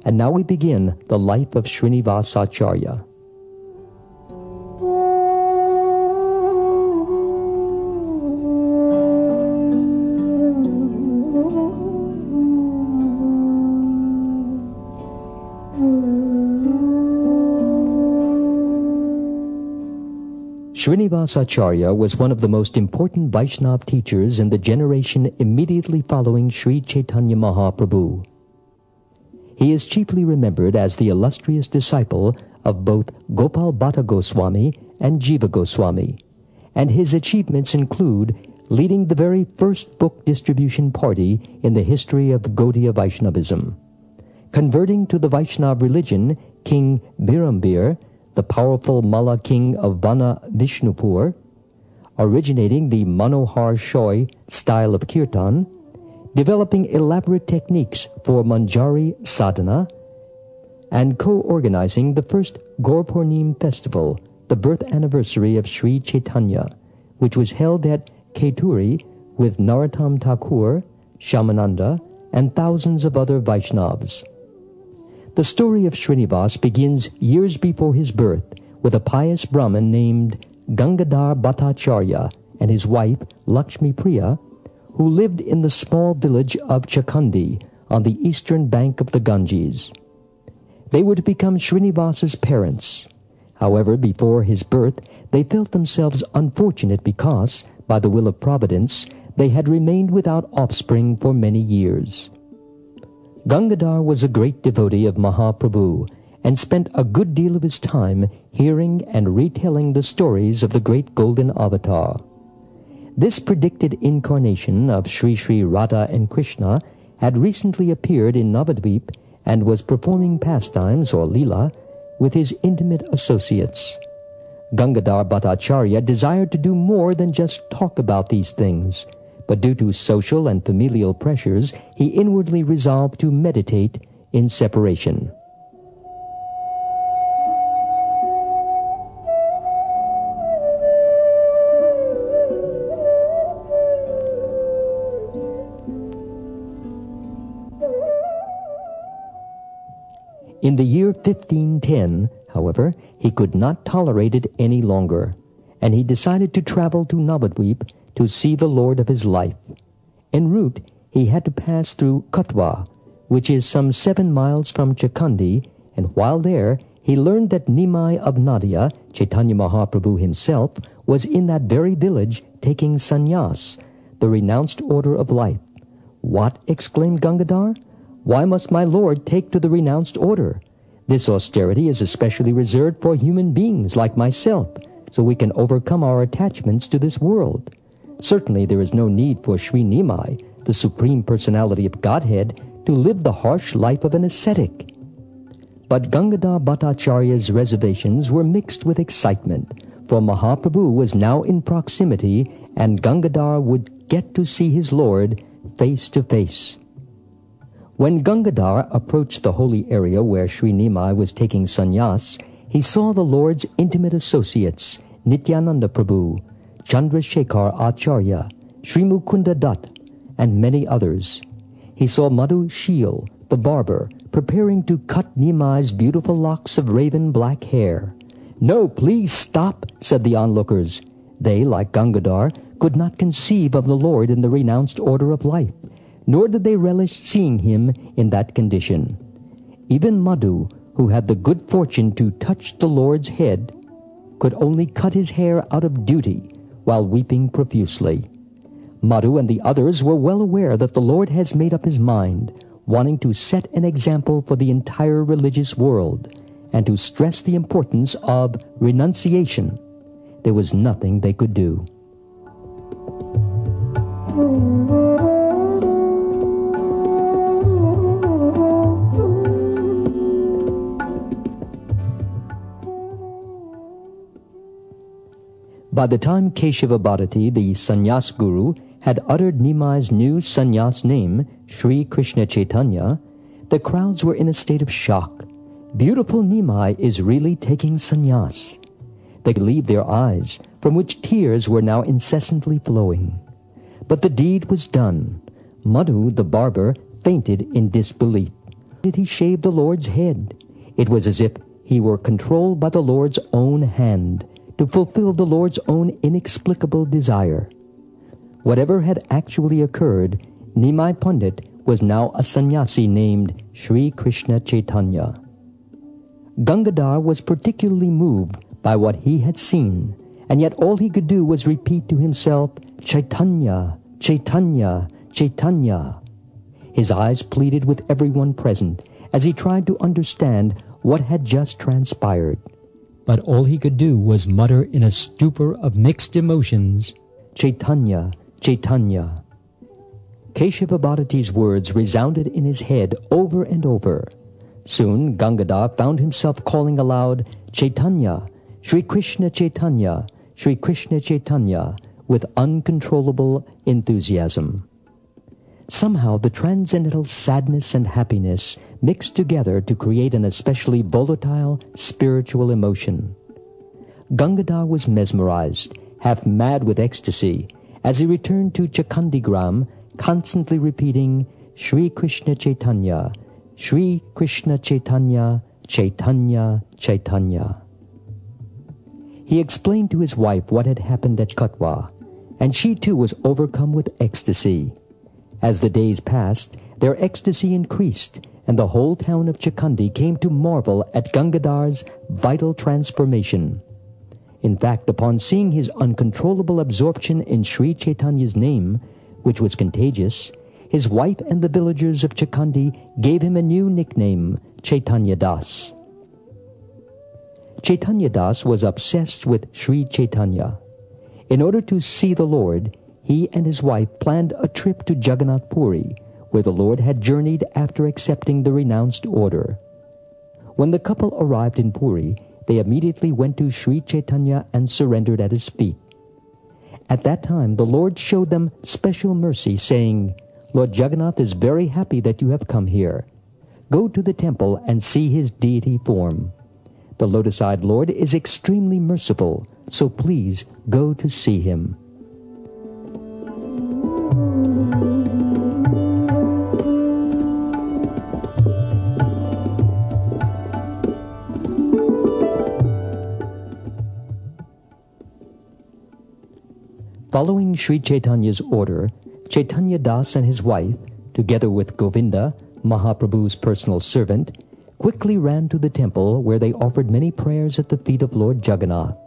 And now we begin the life of Shrinivas Acharya. Srinivas Acharya was one of the most important Vaishnava teachers in the generation immediately following Sri Chaitanya Mahaprabhu. He is chiefly remembered as the illustrious disciple of both Gopal Bhatta Goswami and Jiva Goswami, and his achievements include leading the very first book distribution party in the history of Gaudiya Vaishnavism, converting to the Vaishnava religion King Birambir, the powerful Malla king of Vana Vishnupur, originating the Manohar Shoy style of kirtan, developing elaborate techniques for Manjari sadhana, and co-organizing the first Gaur-Purnim festival, the birth anniversary of Sri Chaitanya, which was held at Kaituri with Narottam Thakur, Shyamananda, and thousands of other Vaishnavas. The story of Shrinivas begins years before his birth with a pious Brahmin named Gangadhar Bhattacharya and his wife Lakshmi Priya, who lived in the small village of Chakandi on the eastern bank of the Ganges. They were to become Srinivas's parents. However, before his birth, they felt themselves unfortunate because, by the will of Providence, they had remained without offspring for many years. Gangadhar was a great devotee of Mahaprabhu and spent a good deal of his time hearing and retelling the stories of the great golden avatar. This predicted incarnation of Sri Sri Radha and Krishna had recently appeared in Navadvip and was performing pastimes or leela with his intimate associates. Gangadhar Bhattacharya desired to do more than just talk about these things, but due to social and familial pressures, he inwardly resolved to meditate in separation. In the year 1510, however, he could not tolerate it any longer, and he decided to travel to Navadvip to see the Lord of his life. En route, he had to pass through Katwa, which is some 7 miles from Chakandi, and while there, he learned that Nimai of Nadia, Chaitanya Mahaprabhu himself, was in that very village taking sannyas, the renounced order of life. "What?" exclaimed Gangadhar. "Why must my Lord take to the renounced order? This austerity is especially reserved for human beings like myself, so we can overcome our attachments to this world. Certainly there is no need for Sri Nimai, the Supreme Personality of Godhead, to live the harsh life of an ascetic." But Gangadhar Bhattacharya's reservations were mixed with excitement, for Mahaprabhu was now in proximity and Gangadhar would get to see his Lord face to face. When Gangadhar approached the holy area where Sri Nimai was taking sannyas, he saw the Lord's intimate associates, Nityananda Prabhu, Chandrasekhar Acharya, Sri Mukunda Dutt, and many others. He saw Madhu Sheel, the barber, preparing to cut Nimai's beautiful locks of raven black hair. "No, please stop," said the onlookers. They, like Gangadhar, could not conceive of the Lord in the renounced order of life, nor did they relish seeing him in that condition. Even Madhu, who had the good fortune to touch the Lord's head, could only cut his hair out of duty while weeping profusely. Madhu and the others were well aware that the Lord has made up his mind, wanting to set an example for the entire religious world, and to stress the importance of renunciation. There was nothing they could do. By the time Keshava Bharati, the sannyas guru, had uttered Nimai's new sannyas name, Sri Krishna Chaitanya, the crowds were in a state of shock. Beautiful Nimai is really taking sannyas. They believed their eyes, from which tears were now incessantly flowing. But the deed was done. Madhu, the barber, fainted in disbelief. did he shave the Lord's head? It was as if he were controlled by the Lord's own hand to fulfill the Lord's own inexplicable desire. Whatever had actually occurred, Nimai Pandit was now a sannyasi named Sri Krishna Chaitanya. Gangadhar was particularly moved by what he had seen, and yet all he could do was repeat to himself, Chaitanya, Chaitanya, Chaitanya. His eyes pleaded with everyone present as he tried to understand what had just transpired. But all he could do was mutter in a stupor of mixed emotions, Chaitanya, Chaitanya. Keshava Bharati's words resounded in his head over and over. Soon Gangadhar found himself calling aloud, Chaitanya, Sri Krishna Chaitanya, Sri Krishna Chaitanya, with uncontrollable enthusiasm. Somehow the transcendental sadness and happiness mixed together to create an especially volatile spiritual emotion. Gangadhar was mesmerized, half mad with ecstasy, as he returned to Chakandigram, constantly repeating, Sri Krishna Chaitanya, Sri Krishna Chaitanya, Chaitanya, Chaitanya. He explained to his wife what had happened at Katwa, and she too was overcome with ecstasy. As the days passed, their ecstasy increased, and the whole town of Chakandi came to marvel at Gangadhar's vital transformation. In fact, upon seeing his uncontrollable absorption in Sri Chaitanya's name, which was contagious, his wife and the villagers of Chakandi gave him a new nickname, Chaitanya Das. Chaitanya Das was obsessed with Sri Chaitanya. In order to see the Lord, he and his wife planned a trip to Jagannath Puri, where the Lord had journeyed after accepting the renounced order. When the couple arrived in Puri, they immediately went to Sri Chaitanya and surrendered at his feet. At that time, the Lord showed them special mercy, saying, Lord Jagannath is very happy that you have come here. Go to the temple and see his deity form. The lotus-eyed Lord is extremely merciful, so please go to see him. Following Sri Chaitanya's order, Chaitanya Das and his wife, together with Govinda, Mahaprabhu's personal servant, quickly ran to the temple where they offered many prayers at the feet of Lord Jagannath.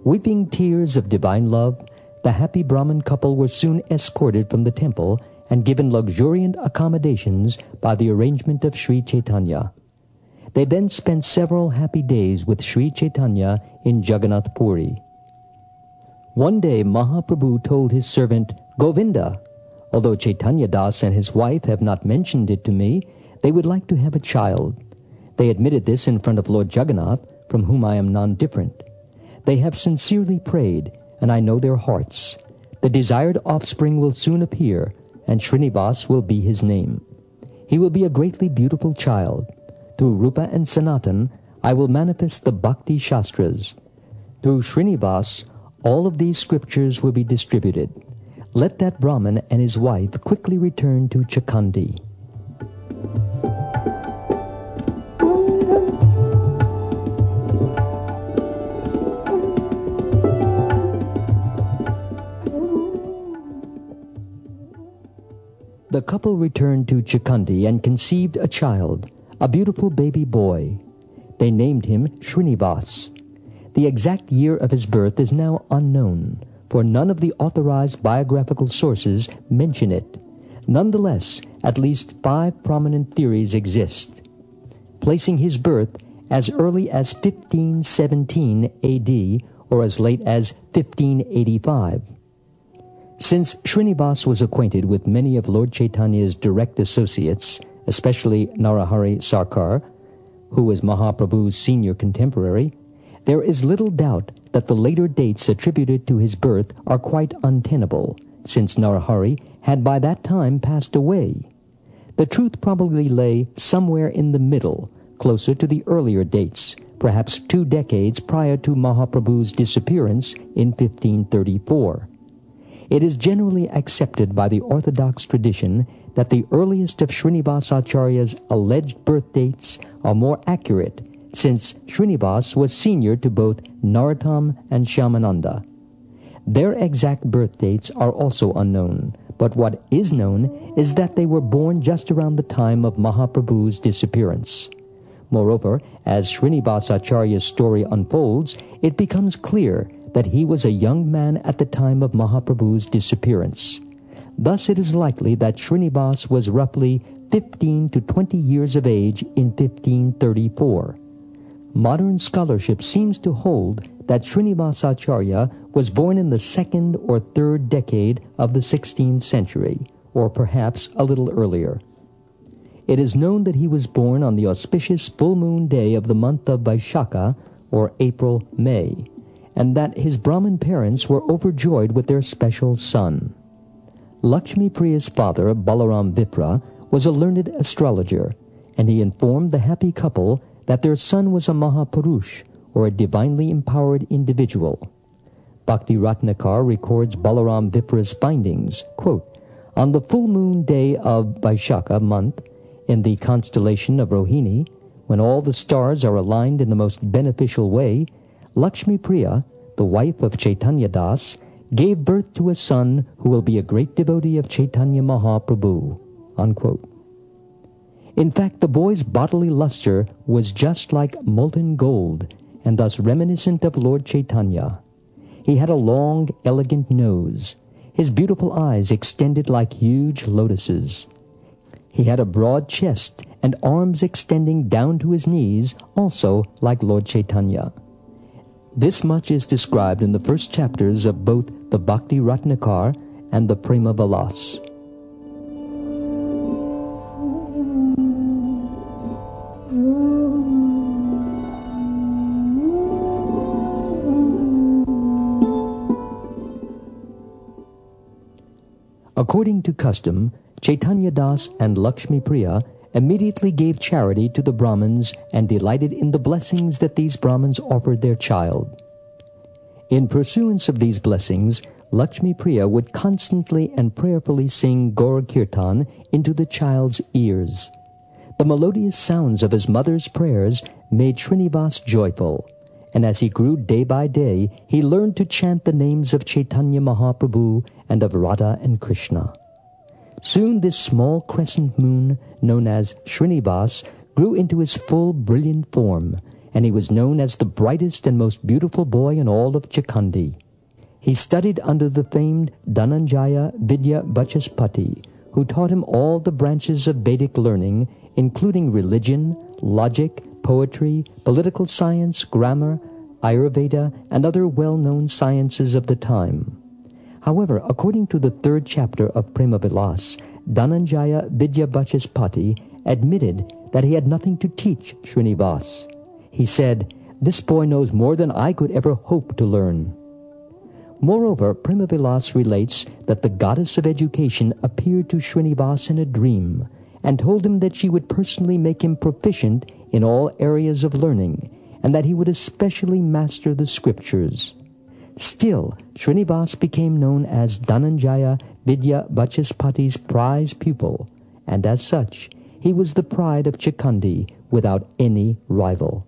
Weeping tears of divine love, the happy Brahmin couple were soon escorted from the temple and given luxuriant accommodations by the arrangement of Sri Chaitanya. They then spent several happy days with Sri Chaitanya in Jagannath Puri. One day Mahaprabhu told his servant, Govinda, although Chaitanya Das and his wife have not mentioned it to me, they would like to have a child. They admitted this in front of Lord Jagannath, from whom I am none different. They have sincerely prayed, and I know their hearts. The desired offspring will soon appear, and Shrinivas will be his name. He will be a greatly beautiful child. Through Rupa and Sanatan, I will manifest the Bhakti Shastras. Through Shrinivas, all of these scriptures will be distributed. Let that Brahmin and his wife quickly return to Chakandi. The couple returned to Chakandi and conceived a child, a beautiful baby boy. They named him Shrinivas. The exact year of his birth is now unknown, for none of the authorized biographical sources mention it. Nonetheless, at least 5 prominent theories exist, placing his birth as early as 1517 AD or as late as 1585. Since Shrinivas was acquainted with many of Lord Chaitanya's direct associates, especially Narahari Sarkar, who was Mahaprabhu's senior contemporary, there is little doubt that the later dates attributed to his birth are quite untenable, since Narahari had by that time passed away. The truth probably lay somewhere in the middle, closer to the earlier dates, perhaps 2 decades prior to Mahaprabhu's disappearance in 1534. It is generally accepted by the orthodox tradition that the earliest of Shrinivas Acharya's alleged birth dates are more accurate, since Shrinivas was senior to both Narottam and Shyamananda. Their exact birth dates are also unknown, but what is known is that they were born just around the time of Mahaprabhu's disappearance. Moreover, as Srinivas Acharya's story unfolds, it becomes clear that he was a young man at the time of Mahaprabhu's disappearance. Thus it is likely that Shrinivas was roughly 15 to 20 years of age in 1534. Modern scholarship seems to hold that Srinivas Acharya was born in the second or third decade of the 16th century, or perhaps a little earlier. It is known that he was born on the auspicious full moon day of the month of Vaishakha, or April-May, and that his Brahmin parents were overjoyed with their special son. Lakshmi Priya's father, Balaram Vipra, was a learned astrologer, and he informed the happy couple that their son was a Mahapurush, or a divinely empowered individual. Bhakti Ratnakar records Balaram Vipra's findings, quote, "On the full moon day of Vaishakha month, in the constellation of Rohini, when all the stars are aligned in the most beneficial way, Lakshmi Priya, the wife of Chaitanya Das, gave birth to a son who will be a great devotee of Chaitanya Mahaprabhu." Unquote. In fact, the boy's bodily luster was just like molten gold, and thus reminiscent of Lord Chaitanya. He had a long, elegant nose. His beautiful eyes extended like huge lotuses. He had a broad chest and arms extending down to his knees, also like Lord Chaitanya. This much is described in the first chapters of both the Bhakti Ratnakar and the Prema Vilas. According to custom, Chaitanya Das and Lakshmi Priya immediately gave charity to the Brahmins and delighted in the blessings that these Brahmins offered their child. In pursuance of these blessings, Lakshmi Priya would constantly and prayerfully sing Gaur Kirtan into the child's ears. The melodious sounds of his mother's prayers made Srinivas joyful, and as he grew day by day, he learned to chant the names of Chaitanya Mahaprabhu and of Radha and Krishna. Soon this small crescent moon, known as Shrinivas, grew into his full brilliant form, and he was known as the brightest and most beautiful boy in all of Chakhandi. He studied under the famed Dhananjaya Vidya Vachaspati, who taught him all the branches of Vedic learning, including religion, logic, poetry, political science, grammar, Ayurveda, and other well-known sciences of the time. However, according to the third chapter of Prema Vilas, Dhananjaya Vidya Vachaspati admitted that he had nothing to teach Srinivas. He said, "This boy knows more than I could ever hope to learn." Moreover, Prema Vilas relates that the goddess of education appeared to Srinivas in a dream and told him that she would personally make him proficient in all areas of learning, and that he would especially master the scriptures. Still, Srinivas became known as Dhananjaya Vidya Vachaspati's prize pupil, and as such, he was the pride of Chakhandi without any rival.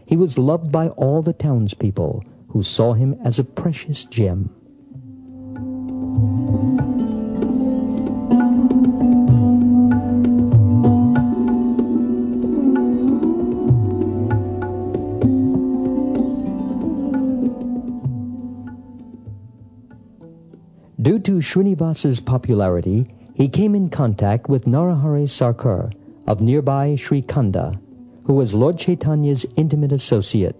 He was loved by all the townspeople, who saw him as a precious gem. Due to Srinivas's popularity, he came in contact with Narahari Sarkar of nearby Srikhanda, who was Lord Chaitanya's intimate associate.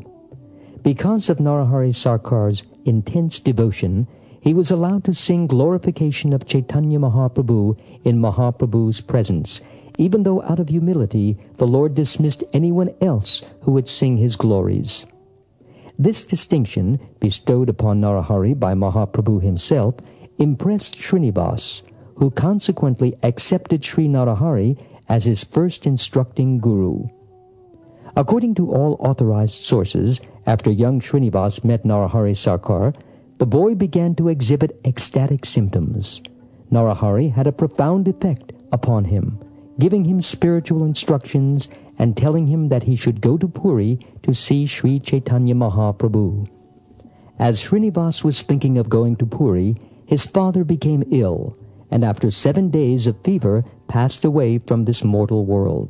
Because of Narahari Sarkar's intense devotion, he was allowed to sing glorification of Chaitanya Mahaprabhu in Mahaprabhu's presence, even though out of humility the Lord dismissed anyone else who would sing his glories. This distinction, bestowed upon Narahari by Mahaprabhu himself, impressed Srinivas, who consequently accepted Sri Narahari as his first instructing guru. According to all authorized sources, after young Srinivas met Narahari Sarkar, the boy began to exhibit ecstatic symptoms. Narahari had a profound effect upon him, giving him spiritual instructions and telling him that he should go to Puri to see Sri Chaitanya Mahaprabhu. As Shrinivas was thinking of going to Puri, his father became ill, and after 7 days of fever passed away from this mortal world.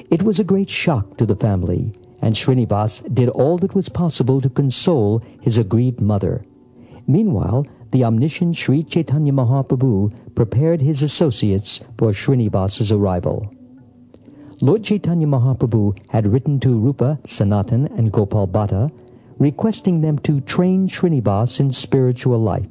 It was a great shock to the family, and Shrinivas did all that was possible to console his aggrieved mother. Meanwhile, the omniscient Sri Chaitanya Mahaprabhu prepared his associates for Shrinivas's arrival. Lord Chaitanya Mahaprabhu had written to Rupa, Sanatan, and Gopal Bhatta, requesting them to train Shrinivas in spiritual life.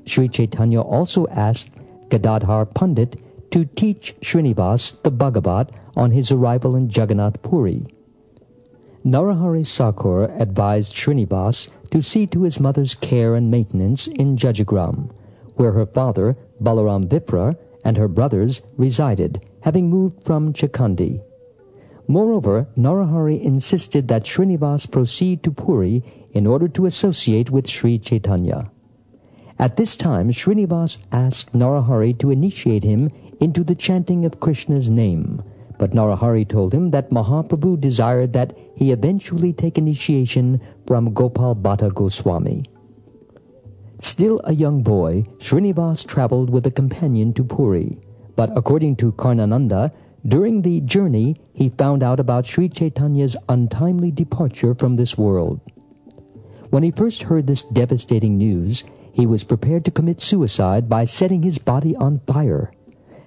Sri Chaitanya also asked Gadadhar Pandit to teach Shrinivas the Bhagavat on his arrival in Jagannath Puri. Narahari Sarkar advised Shrinivas to see to his mother's care and maintenance in Jajagram, where her father, Balaram Vipra, and her brothers resided, having moved from Chakandi. Moreover, Narahari insisted that Shrinivas proceed to Puri in order to associate with Sri Chaitanya. At this time, Shrinivas asked Narahari to initiate him into the chanting of Krishna's name, but Narahari told him that Mahaprabhu desired that he eventually take initiation from Gopal Bhatta Goswami. Still a young boy, Shrinivas traveled with a companion to Puri, but according to Karnananda, during the journey he found out about Sri Chaitanya's untimely departure from this world. When he first heard this devastating news, he was prepared to commit suicide by setting his body on fire.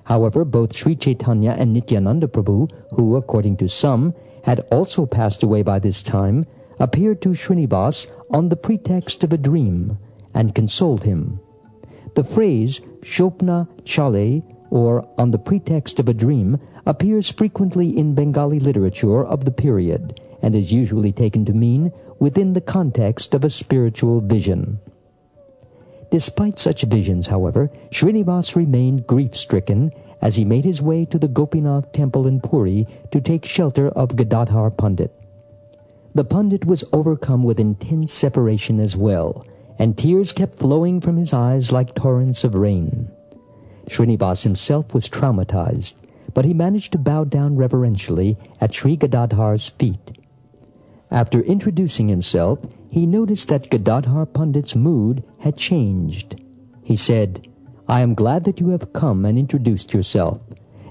However, both Sri Chaitanya and Nityananda Prabhu, who, according to some, had also passed away by this time, appeared to Shrinivas on the pretext of a dream and consoled him. The phrase Shopna Chale, or on the pretext of a dream, appears frequently in Bengali literature of the period and is usually taken to mean within the context of a spiritual vision. Despite such visions, however, Shrinivas remained grief-stricken as he made his way to the Gopinath temple in Puri to take shelter of Gadadhar Pandit. The Pandit was overcome with intense separation as well, and tears kept flowing from his eyes like torrents of rain. Shrinivas himself was traumatized, but he managed to bow down reverentially at Sri Gadadhar's feet. After introducing himself, he noticed that Gadadhar Pandit's mood had changed. He said, "I am glad that you have come and introduced yourself.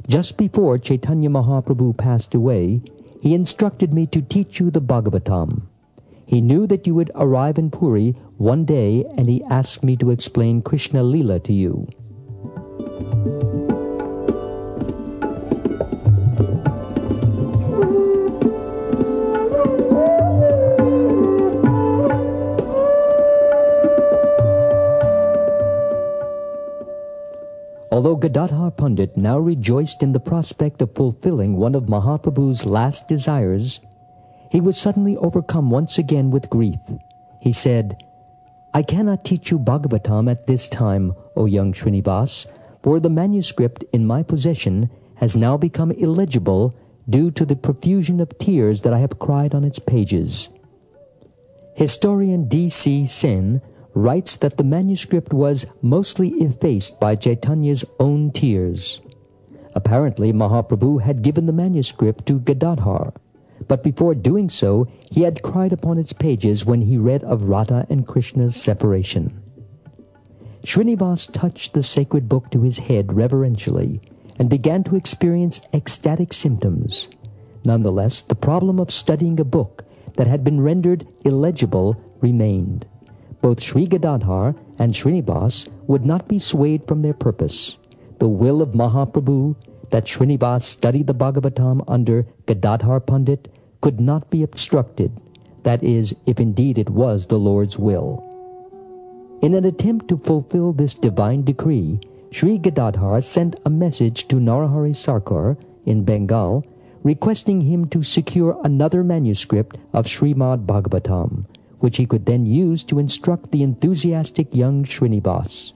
Just before Chaitanya Mahaprabhu passed away, he instructed me to teach you the Bhagavatam. He knew that you would arrive in Puri one day and he asked me to explain Krishna Leela to you." Although Gadadhar Pandit now rejoiced in the prospect of fulfilling one of Mahaprabhu's last desires, he was suddenly overcome once again with grief. He said, "I cannot teach you Bhagavatam at this time, O young Shrinivas, for the manuscript in my possession has now become illegible due to the profusion of tears that I have cried on its pages." Historian D.C. Sen writes that the manuscript was mostly effaced by Chaitanya's own tears. Apparently, Mahaprabhu had given the manuscript to Gadadhar, but before doing so, he had cried upon its pages when he read of Radha and Krishna's separation. Shrinivas touched the sacred book to his head reverentially and began to experience ecstatic symptoms. Nonetheless, the problem of studying a book that had been rendered illegible remained. Both Sri Gadadhar and Shrinivas would not be swayed from their purpose. The will of Mahaprabhu, that Shrinivas study the Bhagavatam under Gadadhar Pandit, could not be obstructed, that is, if indeed it was the Lord's will. In an attempt to fulfill this divine decree, Sri Gadadhar sent a message to Narahari Sarkar in Bengal, requesting him to secure another manuscript of Srimad Bhagavatam, which he could then use to instruct the enthusiastic young Shrinivas.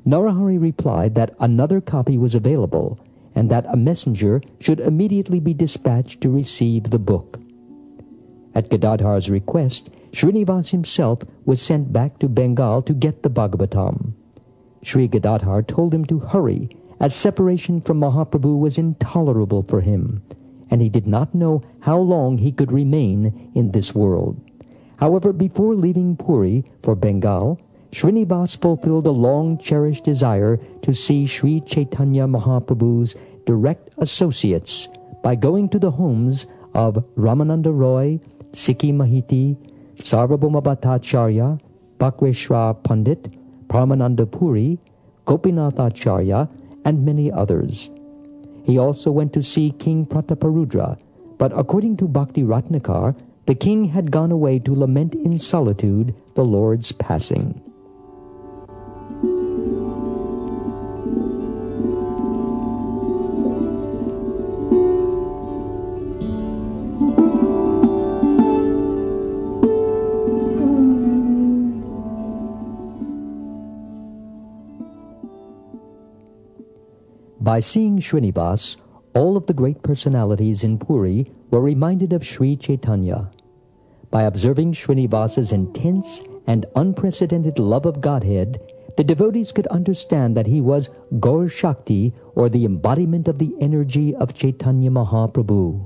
Narahari replied that another copy was available, and that a messenger should immediately be dispatched to receive the book. At Gadadhar's request, Shrinivas himself was sent back to Bengal to get the Bhagavatam. Sri Gadadhar told him to hurry, as separation from Mahaprabhu was intolerable for him, and he did not know how long he could remain in this world. However, before leaving Puri for Bengal, Shrinivas fulfilled a long-cherished desire to see Sri Chaitanya Mahaprabhu's direct associates by going to the homes of Ramananda Roy, Sikhi Mahiti, Sarvabhauma Bhattacharya, Bakreshwar Pandit, Paramananda Puri, Gopinath Acharya, and many others. He also went to see King Prataparudra, but according to Bhakti Ratnakar, the king had gone away to lament in solitude the Lord's passing. By seeing Shrinivas, all of the great personalities in Puri were reminded of Sri Chaitanya. By observing Shrinivas's intense and unprecedented love of Godhead, the devotees could understand that he was Gaur Shakti, or the embodiment of the energy of Chaitanya Mahaprabhu.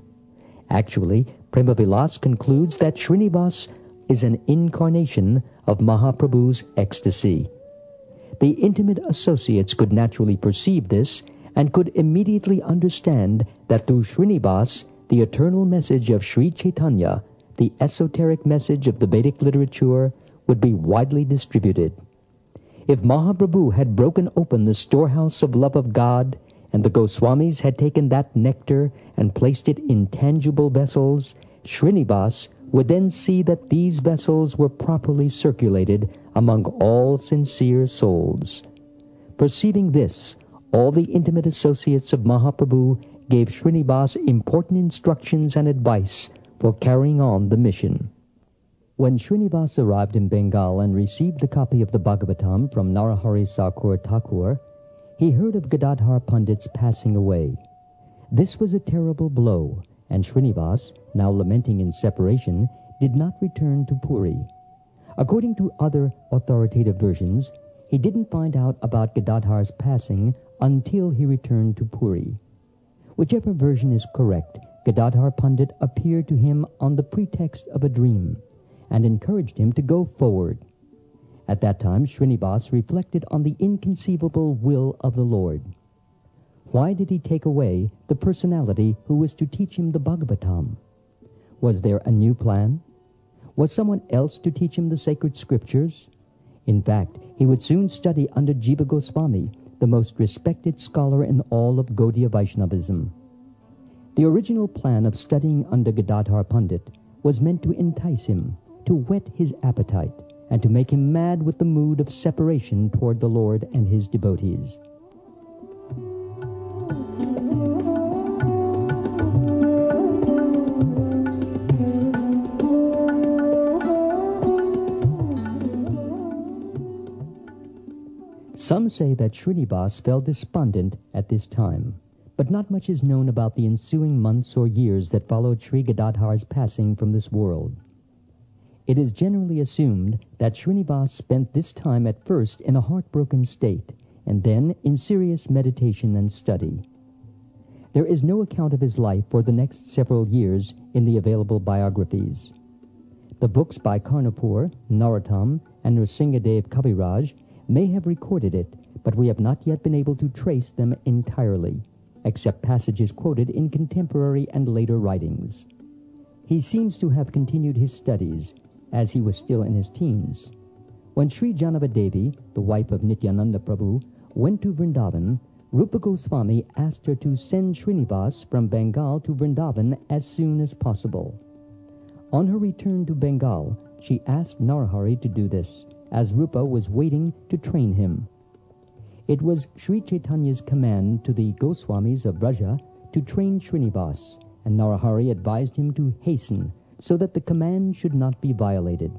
Actually, Prema-Vilas concludes that Shrinivas is an incarnation of Mahaprabhu's ecstasy. The intimate associates could naturally perceive this and could immediately understand that through Shrinivas, the eternal message of Sri Chaitanya, the esoteric message of the Vedic literature, would be widely distributed. If Mahaprabhu had broken open the storehouse of love of God, and the Goswamis had taken that nectar and placed it in tangible vessels, Shrinivas would then see that these vessels were properly circulated among all sincere souls. Perceiving this, all the intimate associates of Mahaprabhu gave Shrinivas important instructions and advice for carrying on the mission. When Shrinivas arrived in Bengal and received the copy of the Bhagavatam from Narahari Sakur Thakur, he heard of Gadadhar Pandit's passing away. This was a terrible blow, and Shrinivas, now lamenting in separation, did not return to Puri. According to other authoritative versions, he didn't find out about Gadadhar's passing until he returned to Puri. Whichever version is correct, Gadadhar Pandit appeared to him on the pretext of a dream and encouraged him to go forward. At that time, Shrinivas reflected on the inconceivable will of the Lord. Why did he take away the personality who was to teach him the Bhagavatam? Was there a new plan? Was someone else to teach him the sacred scriptures? In fact, he would soon study under Jiva Goswami, the most respected scholar in all of Gaudiya Vaishnavism. The original plan of studying under Gadadhar Pandit was meant to entice him, to whet his appetite, and to make him mad with the mood of separation toward the Lord and his devotees. Some say that Shrinivas fell despondent at this time, but not much is known about the ensuing months or years that followed Sri Gadadhar's passing from this world. It is generally assumed that Shrinivas spent this time at first in a heartbroken state, and then in serious meditation and study. There is no account of his life for the next several years in the available biographies. The books by Karnapur, Narottam, and Nrsingadev Kaviraj may have recorded it, but we have not yet been able to trace them entirely, except passages quoted in contemporary and later writings. He seems to have continued his studies, as he was still in his teens. When Sri Janava Devi, the wife of Nityananda Prabhu, went to Vrindavan, Rupa Goswami asked her to send Shrinivas from Bengal to Vrindavan as soon as possible. On her return to Bengal, she asked Narahari to do this, as Rupa was waiting to train him. It was Sri Chaitanya's command to the Goswamis of Braja to train Shrinivas, and Narahari advised him to hasten so that the command should not be violated.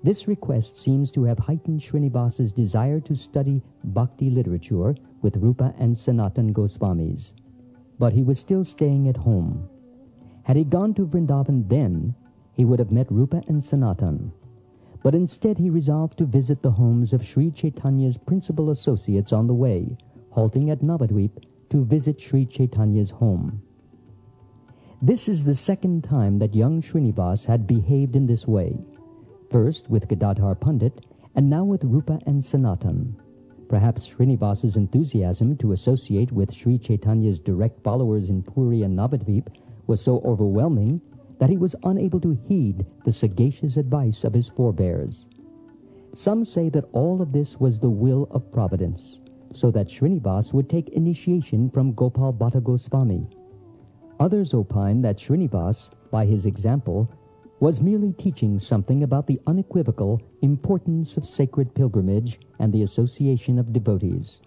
This request seems to have heightened Shrinivas's desire to study bhakti literature with Rupa and Sanatan Goswamis, but he was still staying at home. Had he gone to Vrindavan then, he would have met Rupa and Sanatan. But instead he resolved to visit the homes of Sri Chaitanya's principal associates on the way, halting at Navadvip to visit Sri Chaitanya's home. This is the second time that young Shrinivas had behaved in this way, first with Gadadhar Pandit and now with Rupa and Sanatan. Perhaps Srinivas's enthusiasm to associate with Sri Chaitanya's direct followers in Puri and Navadvip was so overwhelming that he was unable to heed the sagacious advice of his forebears. Some say that all of this was the will of Providence, so that Srinivas would take initiation from Gopal Bhatta Goswami. Others opine that Shrinivas, by his example, was merely teaching something about the unequivocal importance of sacred pilgrimage and the association of devotees.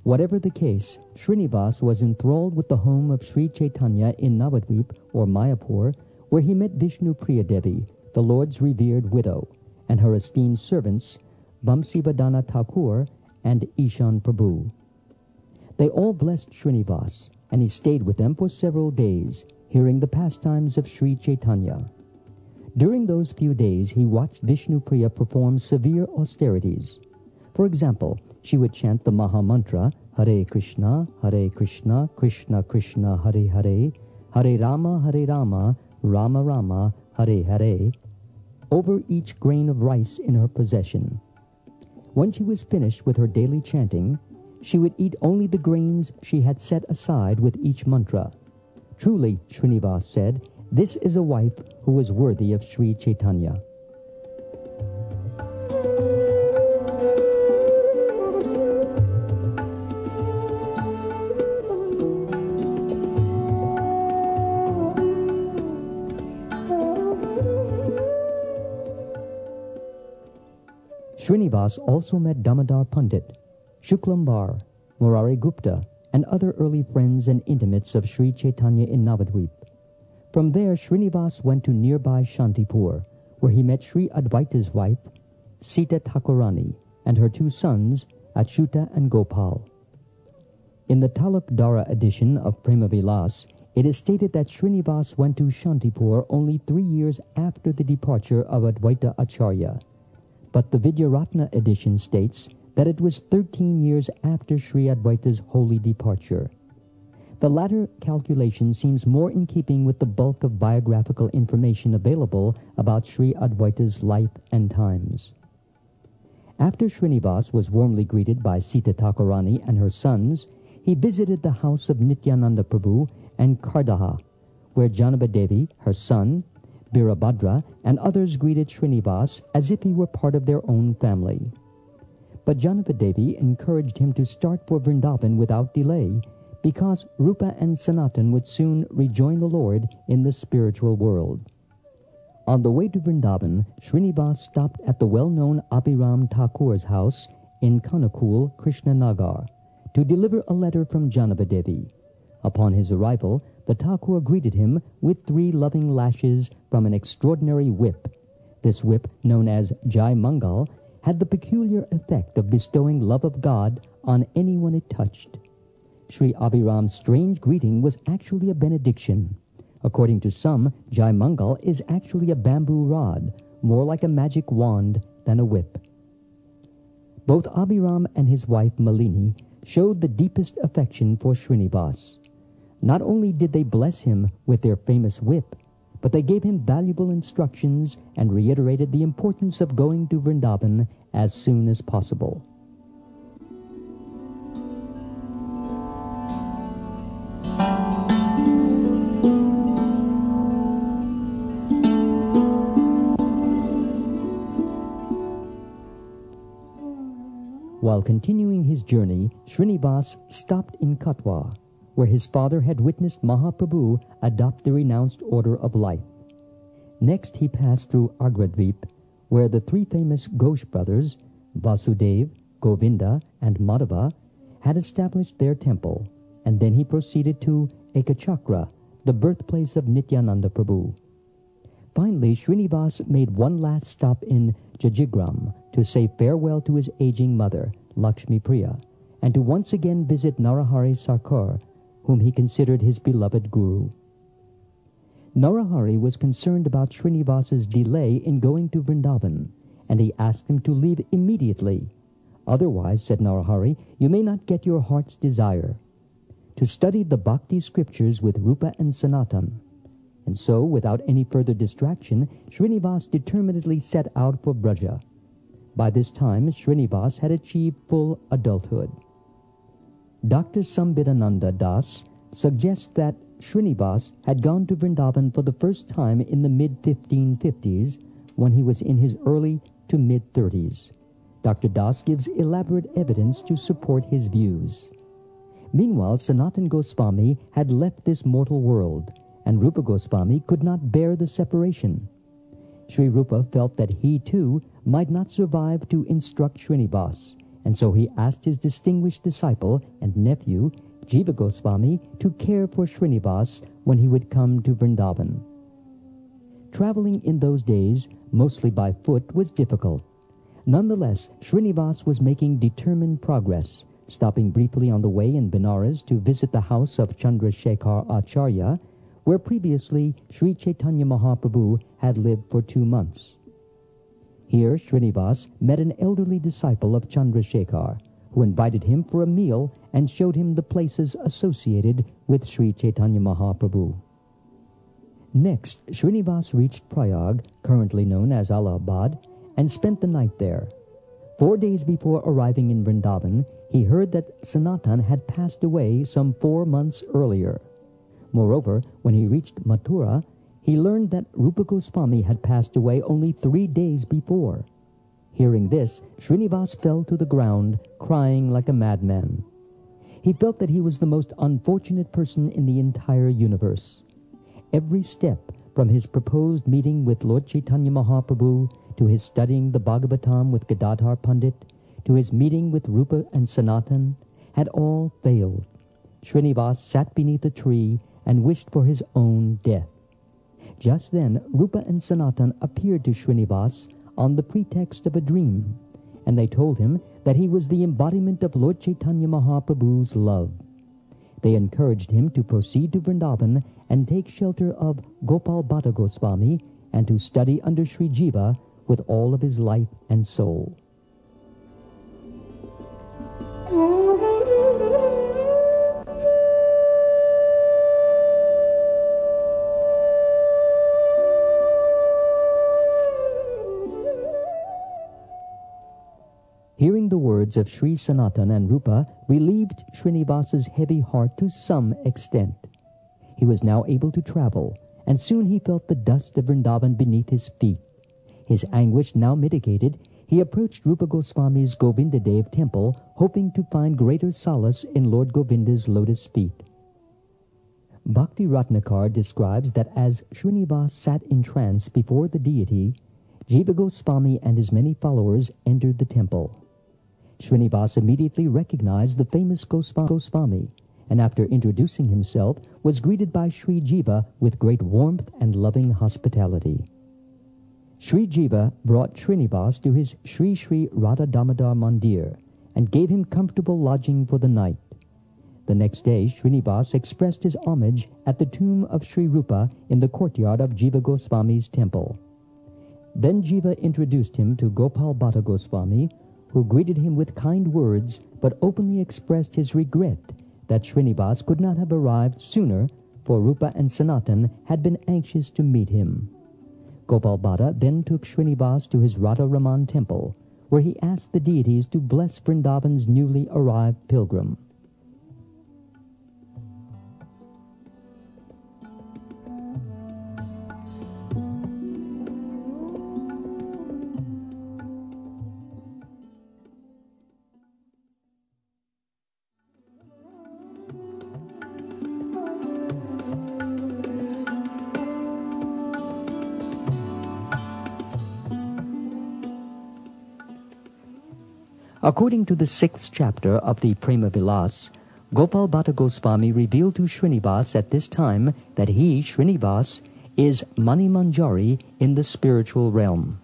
Whatever the case, Shrinivas was enthralled with the home of Sri Chaitanya in Navadvip or Mayapur, where he met Vishnu Priya Devi, the Lord's revered widow, and her esteemed servants, Vamsivadana Thakur and Ishan Prabhu. They all blessed Shrinivas, and he stayed with them for several days, hearing the pastimes of Sri Chaitanya. During those few days, he watched Vishnu Priya perform severe austerities. For example, she would chant the Maha Mantra, Hare Krishna, Krishna Krishna, Hare Hare, Hare Rama, Rama Rama, Hare Hare, over each grain of rice in her possession. When she was finished with her daily chanting, she would eat only the grains she had set aside with each mantra. Truly, Shrinivas said, this is a wife who is worthy of Sri Chaitanya. Shrinivas also met Damodar Pandit, Shuklambar, Murari Gupta, and other early friends and intimates of Sri Chaitanya in Navadvip. From there, Shrinivas went to nearby Shantipur, where he met Sri Advaita's wife, Sita Thakurani, and her two sons, Achyuta and Gopal. In the Taluk Dara edition of Prema Vilas, it is stated that Shrinivas went to Shantipur only 3 years after the departure of Advaita Acharya, but the Vidyaratna edition states that it was 13 years after Sri Advaita's holy departure. The latter calculation seems more in keeping with the bulk of biographical information available about Sri Advaita's life and times. After Shrinivas was warmly greeted by Sita Thakurani and her sons, he visited the house of Nityananda Prabhu and Kardaha, where Janaba Devi, her son, Birabhadra, and others greeted Shrinivas as if he were part of their own family. But Janaba Devi encouraged him to start for Vrindavan without delay, because Rupa and Sanatan would soon rejoin the Lord in the spiritual world. On the way to Vrindavan, Shrinivas stopped at the well-known Abhiram Thakur's house in Kanakul, Krishnanagar, to deliver a letter from Janaba Devi. Upon his arrival, the Thakur greeted him with 3 loving lashes from an extraordinary whip. This whip, known as Jai Mangal, had the peculiar effect of bestowing love of God on anyone it touched. Sri Abhiram's strange greeting was actually a benediction. According to some, Jai Mangal is actually a bamboo rod, more like a magic wand than a whip. Both Abhiram and his wife Malini showed the deepest affection for Shrinivas. Not only did they bless him with their famous whip, but they gave him valuable instructions and reiterated the importance of going to Vrindavan as soon as possible. While continuing his journey, Shrinivas stopped in Katwa, where his father had witnessed Mahaprabhu adopt the renounced order of life. Next he passed through Agradvip, where the 3 famous Ghosh brothers, Vasudev, Govinda, and Madhava, had established their temple, and then he proceeded to Ekachakra, the birthplace of Nityananda Prabhu. Finally, Shrinivas made one last stop in Jajigram to say farewell to his aging mother, Lakshmi Priya, and to once again visit Narahari Sarkar, whom he considered his beloved guru. Narahari was concerned about Shrinivas's delay in going to Vrindavan, and he asked him to leave immediately. Otherwise, said Narahari, you may not get your heart's desire, to study the bhakti scriptures with Rupa and Sanatan. And so, without any further distraction, Shrinivas determinedly set out for Braja. By this time, Shrinivas had achieved full adulthood. Dr. Sambidananda Das suggests that Shrinivas had gone to Vrindavan for the first time in the mid-1550s, when he was in his early to mid-30s. Dr. Das gives elaborate evidence to support his views. Meanwhile, Sanatan Goswami had left this mortal world, and Rupa Goswami could not bear the separation. Sri Rupa felt that he, too, might not survive to instruct Shrinivas, and so he asked his distinguished disciple and nephew, Jiva Goswami, to care for Shrinivas when he would come to Vrindavan. Traveling in those days, mostly by foot, was difficult. Nonetheless, Shrinivas was making determined progress, stopping briefly on the way in Benares to visit the house of Chandrasekhar Acharya, where previously Sri Chaitanya Mahaprabhu had lived for 2 months. Here Shrinivas met an elderly disciple of Chandrasekhar, who invited him for a meal and showed him the places associated with Sri Chaitanya Mahaprabhu. Next, Shrinivas reached Prayag, currently known as Allahabad, and spent the night there. 4 days before arriving in Vrindavan, he heard that Sanatan had passed away some 4 months earlier. Moreover, when he reached Mathura, he learned that Rupa Goswami had passed away only 3 days before. Hearing this, Shrinivas fell to the ground, crying like a madman. He felt that he was the most unfortunate person in the entire universe. Every step, from his proposed meeting with Lord Chaitanya Mahaprabhu, to his studying the Bhagavatam with Gadadhar Pandit, to his meeting with Rupa and Sanatan, had all failed. Shrinivas sat beneath a tree and wished for his own death. Just then, Rupa and Sanatan appeared to Shrinivas on the pretext of a dream, and they told him that he was the embodiment of Lord Chaitanya Mahaprabhu's love. They encouraged him to proceed to Vrindavan and take shelter of Gopal Bhatta Goswami and to study under Sri Jiva with all of his life and soul. Hearing the words of Sri Sanatan and Rupa relieved Shrinivas's heavy heart to some extent. He was now able to travel, and soon he felt the dust of Vrindavan beneath his feet. His anguish now mitigated, he approached Rupa Goswami's Govindadev temple, hoping to find greater solace in Lord Govinda's lotus feet. Bhakti Ratnakar describes that as Shrinivas sat in trance before the deity, Jiva Goswami and his many followers entered the temple. Shrinivas immediately recognized the famous Goswami, and after introducing himself, was greeted by Sri Jiva with great warmth and loving hospitality. Sri Jiva brought Shrinivas to his Sri Sri Radha Damodar Mandir and gave him comfortable lodging for the night. The next day, Shrinivas expressed his homage at the tomb of Sri Rupa in the courtyard of Jiva Goswami's temple. Then Jiva introduced him to Gopal Bhatta Goswami, who greeted him with kind words but openly expressed his regret that Shrinivas could not have arrived sooner, for Rupa and Sanatan had been anxious to meet him. Gopal Bhatta then took Shrinivas to his Radha Raman temple, where he asked the deities to bless Vrindavan's newly arrived pilgrim. According to the 6th chapter of the Prema Vilas, Gopal Bhatta Goswami revealed to Shrinivas at this time that he, Shrinivas, is Mani Manjari in the spiritual realm.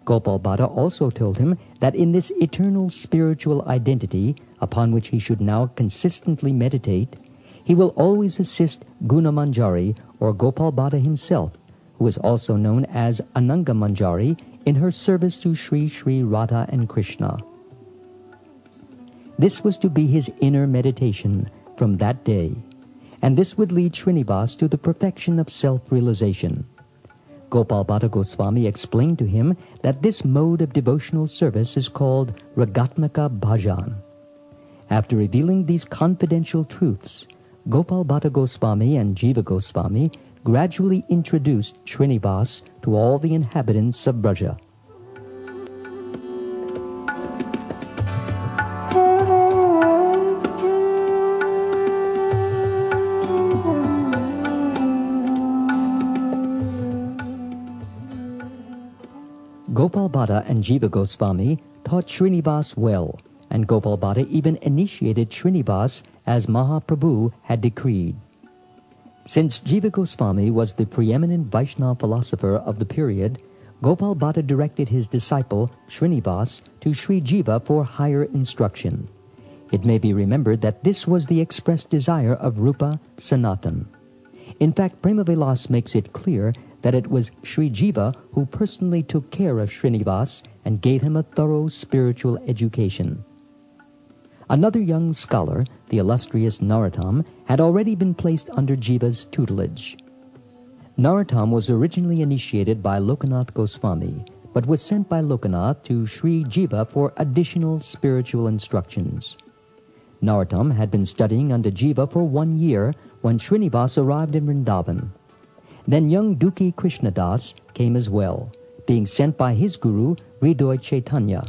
Gopal Bhatta also told him that in this eternal spiritual identity, upon which he should now consistently meditate, he will always assist Guna Manjari, or Gopal Bhatta himself, who is also known as Ananga Manjari, in her service to Sri Sri Radha and Krishna. This was to be his inner meditation from that day, and this would lead Shrinivas to the perfection of self-realization. Gopal Bhatta Goswami explained to him that this mode of devotional service is called Ragatmaka Bhajan. After revealing these confidential truths, Gopal Bhatta Goswami and Jiva Goswami gradually introduced Shrinivas to all the inhabitants of Braja. Gopal Bhatta and Jiva Goswami taught Shrinivas well, and Gopal Bhatta even initiated Shrinivas as Mahaprabhu had decreed. Since Jiva Goswami was the preeminent Vaishnava philosopher of the period, Gopal Bhatta directed his disciple Shrinivas to Sri Jiva for higher instruction. It may be remembered that this was the expressed desire of Rupa Sanatan. In fact, Prema-Vilas makes it clear that it was Sri Jiva who personally took care of Shrinivas and gave him a thorough spiritual education. Another young scholar, the illustrious Narottam, had already been placed under Jiva's tutelage. Narottam was originally initiated by Lokanath Goswami, but was sent by Lokanath to Sri Jiva for additional spiritual instructions. Narottam had been studying under Jiva for 1 year when Shrinivas arrived in Vrindavan. Then young Dukhi Krishnadas came as well, being sent by his guru, Hridoy Chaitanya.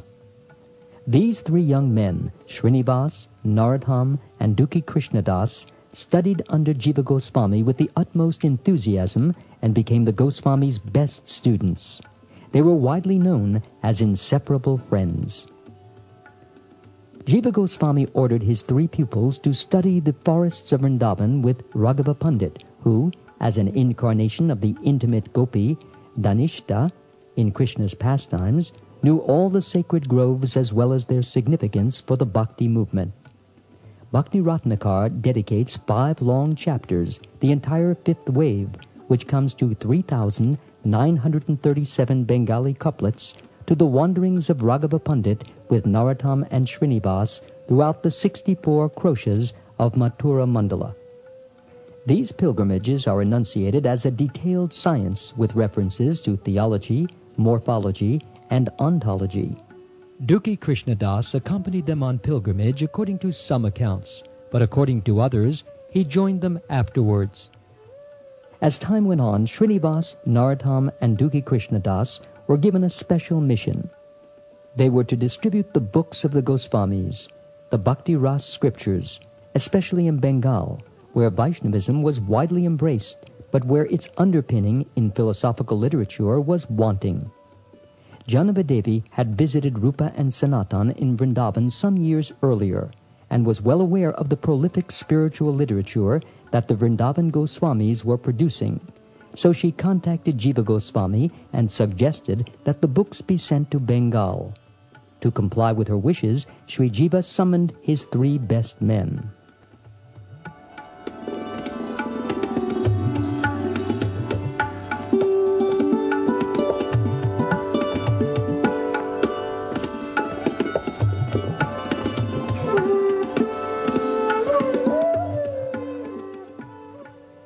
These 3 young men, Shrinivas, Narottam, and Dukhi Krishnadas, studied under Jiva Goswami with the utmost enthusiasm and became the Goswami's best students. They were widely known as inseparable friends. Jiva Goswami ordered his 3 pupils to study the forests of Vrindavan with Raghava Pandit, who, as an incarnation of the intimate gopi, Dhanishta, in Krishna's pastimes, knew all the sacred groves as well as their significance for the bhakti movement. Bhakti Ratnakar dedicates 5 long chapters, the entire 5th wave, which comes to 3,937 Bengali couplets, to the wanderings of Raghava Pandit with Narottam and Shrinivas throughout the 64 kroshas of Mathura Mandala. These pilgrimages are enunciated as a detailed science with references to theology, morphology, and ontology. Dukhi Krishnadas accompanied them on pilgrimage according to some accounts, but according to others, he joined them afterwards. As time went on, Shrinivas, Narottam, and Dukhi Krishnadas were given a special mission. They were to distribute the books of the Goswamis, the Bhakti Ras scriptures, especially in Bengal, where Vaishnavism was widely embraced, but where its underpinning in philosophical literature was wanting. Janava Devi had visited Rupa and Sanatan in Vrindavan some years earlier, and was well aware of the prolific spiritual literature that the Vrindavan Goswamis were producing. So she contacted Jiva Goswami and suggested that the books be sent to Bengal. To comply with her wishes, Sri Jiva summoned his 3 best men.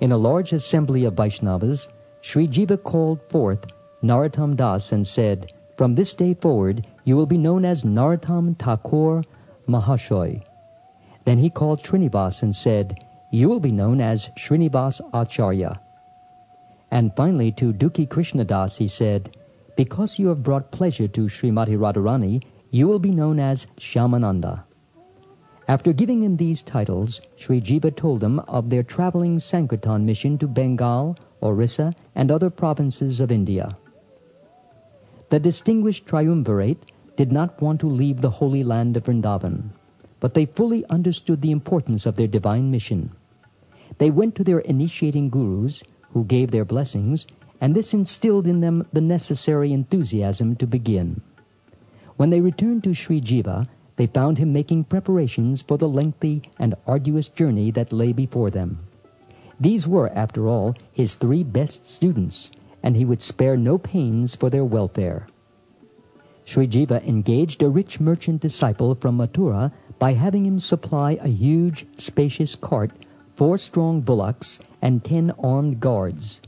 In a large assembly of Vaishnavas, Sri Jiva called forth Narottam Das and said, "From this day forward, you will be known as Narottam Thakur Mahashoy." Then he called Shrinivas and said, "You will be known as Shrinivas Acharya." And finally to Dukhi Krishnadas he said, "Because you have brought pleasure to Srimati Radharani, you will be known as Shyamananda." After giving him these titles, Sri Jiva told them of their traveling Sankirtan mission to Bengal, Orissa, and other provinces of India. The distinguished triumvirate did not want to leave the holy land of Vrindavan, but they fully understood the importance of their divine mission. They went to their initiating gurus, who gave their blessings, and this instilled in them the necessary enthusiasm to begin. When they returned to Sri Jiva, they found him making preparations for the lengthy and arduous journey that lay before them. These were, after all, his 3 best students, and he would spare no pains for their welfare. Sri Jiva engaged a rich merchant disciple from Mathura by having him supply a huge, spacious cart, 4 strong bullocks, and 10 armed guards.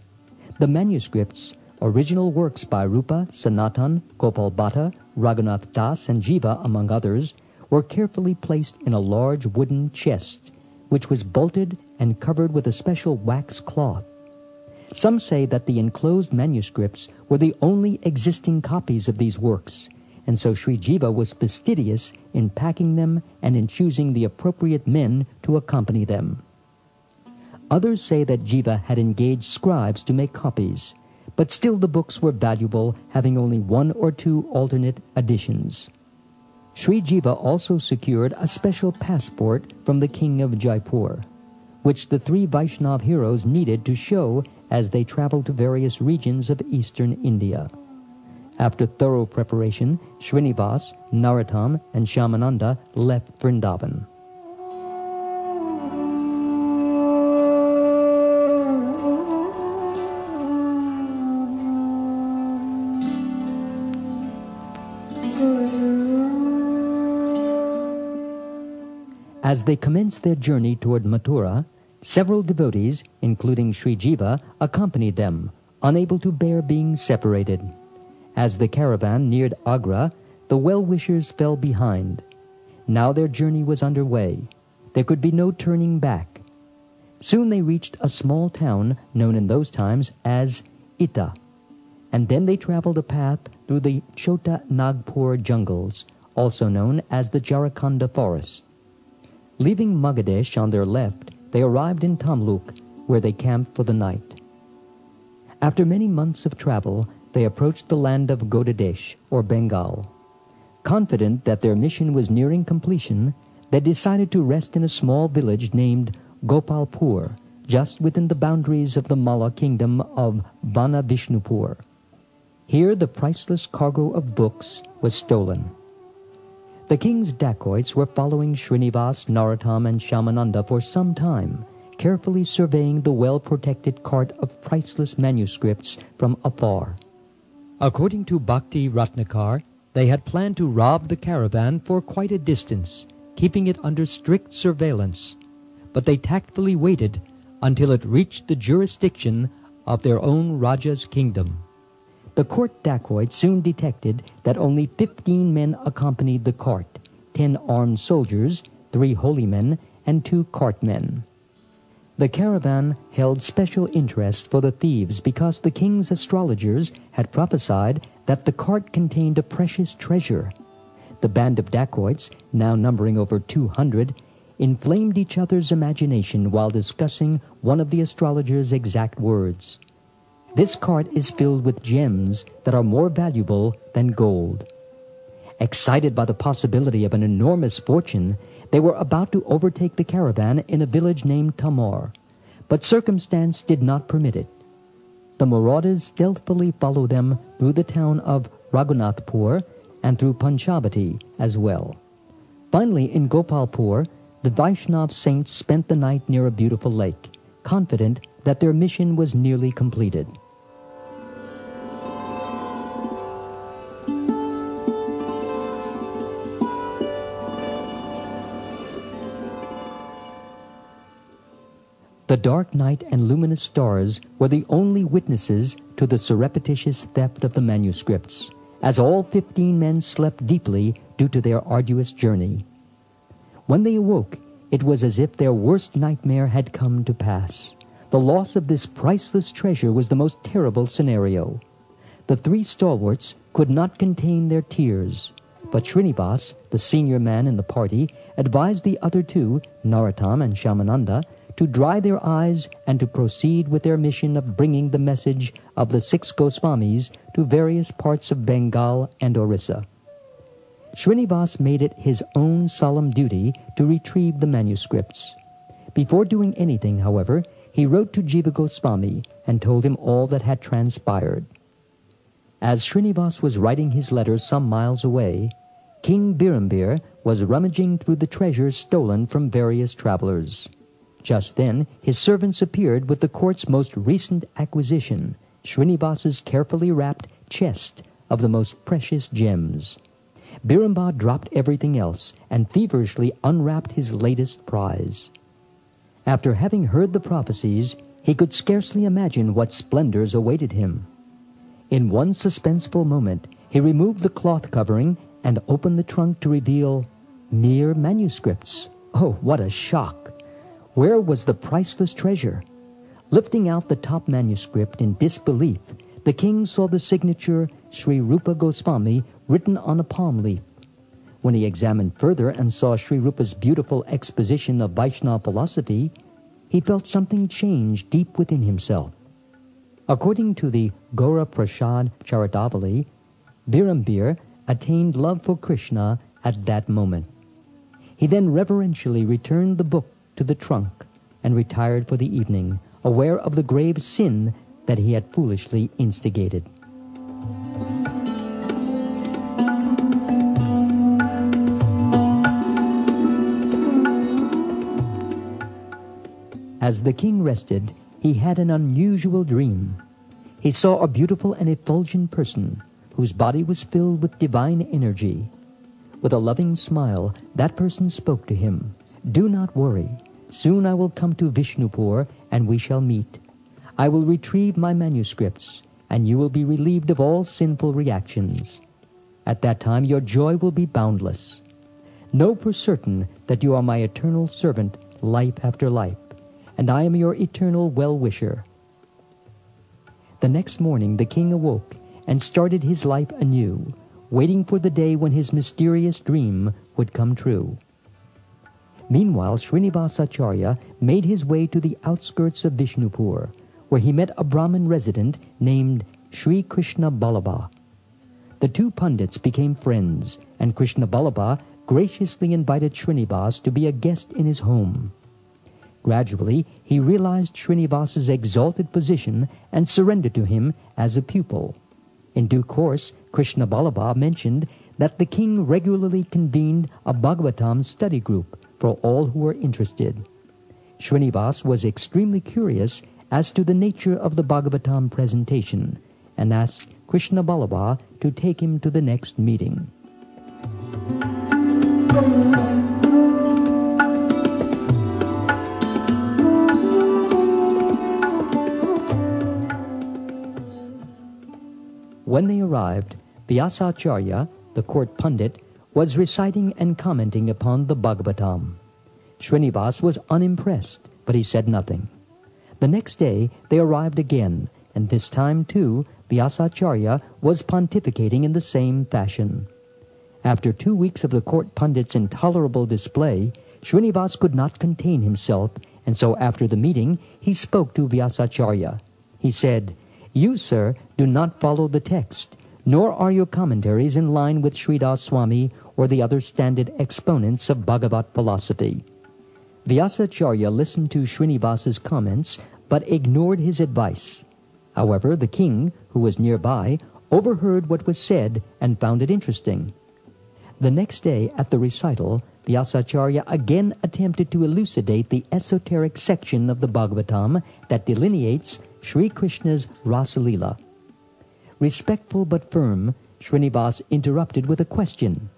The manuscripts, original works by Rupa, Sanatan, Gopal Bhatta, Raghunath Das, and Jiva, among others, were carefully placed in a large wooden chest, which was bolted and covered with a special wax cloth. Some say that the enclosed manuscripts were the only existing copies of these works, and so Sri Jiva was fastidious in packing them and in choosing the appropriate men to accompany them. Others say that Jiva had engaged scribes to make copies, but still the books were valuable, having only 1 or 2 alternate editions. Sri Jiva also secured a special passport from the king of Jaipur, which the 3 Vaishnava heroes needed to show as they traveled to various regions of eastern India. After thorough preparation, Shrinivas, Narottam, and Shyamananda left Vrindavan. As they commenced their journey toward Mathura, several devotees, including Sri Jiva, accompanied them, unable to bear being separated. As the caravan neared Agra, the well-wishers fell behind. Now their journey was underway. There could be no turning back. Soon they reached a small town known in those times as Ita, and then they traveled a path through the Chota Nagpur jungles, also known as the Jharikhanda forest. Leaving Magadesh on their left, they arrived in Tamluk, where they camped for the night. After many months of travel, they approached the land of Godadesh, or Bengal. Confident that their mission was nearing completion, they decided to rest in a small village named Gopalpur, just within the boundaries of the Malla kingdom of Vana Vishnupur. Here the priceless cargo of books was stolen. The king's dacoits were following Shrinivas, Narottam, and Shyamananda for some time, carefully surveying the well-protected cart of priceless manuscripts from afar. According to Bhakti Ratnakar, they had planned to rob the caravan for quite a distance, keeping it under strict surveillance, but they tactfully waited until it reached the jurisdiction of their own Raja's kingdom. The court dacoits soon detected that only 15 men accompanied the cart, 10 armed soldiers, 3 holy men, and 2 cartmen. The caravan held special interest for the thieves because the king's astrologers had prophesied that the cart contained a precious treasure. The band of dacoits, now numbering over 200, inflamed each other's imagination while discussing one of the astrologers' exact words. This cart is filled with gems that are more valuable than gold. Excited by the possibility of an enormous fortune, they were about to overtake the caravan in a village named Tamar, but circumstance did not permit it. The marauders stealthily followed them through the town of Raghunathpur and through Panchavati as well. Finally, in Gopalpur, the Vaishnava saints spent the night near a beautiful lake, confident that their mission was nearly completed. The dark night and luminous stars were the only witnesses to the surreptitious theft of the manuscripts, as all 15 men slept deeply due to their arduous journey. When they awoke, it was as if their worst nightmare had come to pass. The loss of this priceless treasure was the most terrible scenario. The 3 stalwarts could not contain their tears, but Shrinivas, the senior man in the party, advised the other 2, Narottam and Shyamananda, to dry their eyes and to proceed with their mission of bringing the message of the 6 Goswamis to various parts of Bengal and Orissa. Shrinivas made it his own solemn duty to retrieve the manuscripts. Before doing anything, however, he wrote to Jiva Goswami and told him all that had transpired. As Shrinivas was writing his letter some miles away, King Birambir was rummaging through the treasures stolen from various travelers. Just then, his servants appeared with the court's most recent acquisition, Shrinivas's carefully wrapped chest of the most precious gems. Biramba dropped everything else and feverishly unwrapped his latest prize. After having heard the prophecies, he could scarcely imagine what splendors awaited him. In one suspenseful moment, he removed the cloth covering and opened the trunk to reveal mere manuscripts. Oh, what a shock! Where was the priceless treasure? Lifting out the top manuscript in disbelief, the king saw the signature Sri Rupa Goswami written on a palm leaf. When he examined further and saw Sri Rupa's beautiful exposition of Vaishnava philosophy, he felt something change deep within himself. According to the Gaura Prasad Charitavali, Birambir attained love for Krishna at that moment. He then reverentially returned the book to the trunk and retired for the evening, aware of the grave sin that he had foolishly instigated. As the king rested, he had an unusual dream. He saw a beautiful and effulgent person whose body was filled with divine energy. With a loving smile, that person spoke to him, "Do not worry. Soon I will come to Vishnupur and we shall meet. I will retrieve my manuscripts, and you will be relieved of all sinful reactions. At that time your joy will be boundless. Know for certain that you are my eternal servant, life after life, and I am your eternal well-wisher." The next morning the king awoke and started his life anew, waiting for the day when his mysterious dream would come true. Meanwhile, Shrinivas Acharya made his way to the outskirts of Vishnupur, where he met a Brahmin resident named Sri Krishna Ballabha. The two pundits became friends, and Krishna Ballabha graciously invited Shrinivas to be a guest in his home. Gradually, he realized Shrinivas's exalted position and surrendered to him as a pupil. In due course, Krishna Ballabha mentioned that the king regularly convened a Bhagavatam study group for all who were interested. Shrinivas was extremely curious as to the nature of the Bhagavatam presentation and asked Krishna Ballabha to take him to the next meeting. When they arrived, Vyasacharya, the court pundit, was reciting and commenting upon the Bhagavatam. Shrinivas was unimpressed, but he said nothing. The next day they arrived again, and this time too Vyasacharya was pontificating in the same fashion. After 2 weeks of the court pundit's intolerable display, Shrinivas could not contain himself, and so after the meeting he spoke to Vyasacharya. He said, "You, sir, do not follow the text, nor are your commentaries in line with Sridhar Swami or the other standard exponents of Bhagavat philosophy." Vyasacharya listened to Shrinivas's comments, but ignored his advice. However, the king, who was nearby, overheard what was said and found it interesting. The next day at the recital, Vyasacharya again attempted to elucidate the esoteric section of the Bhagavatam that delineates Sri Krishna's Rasalila. Respectful but firm, Shrinivas interrupted with a question.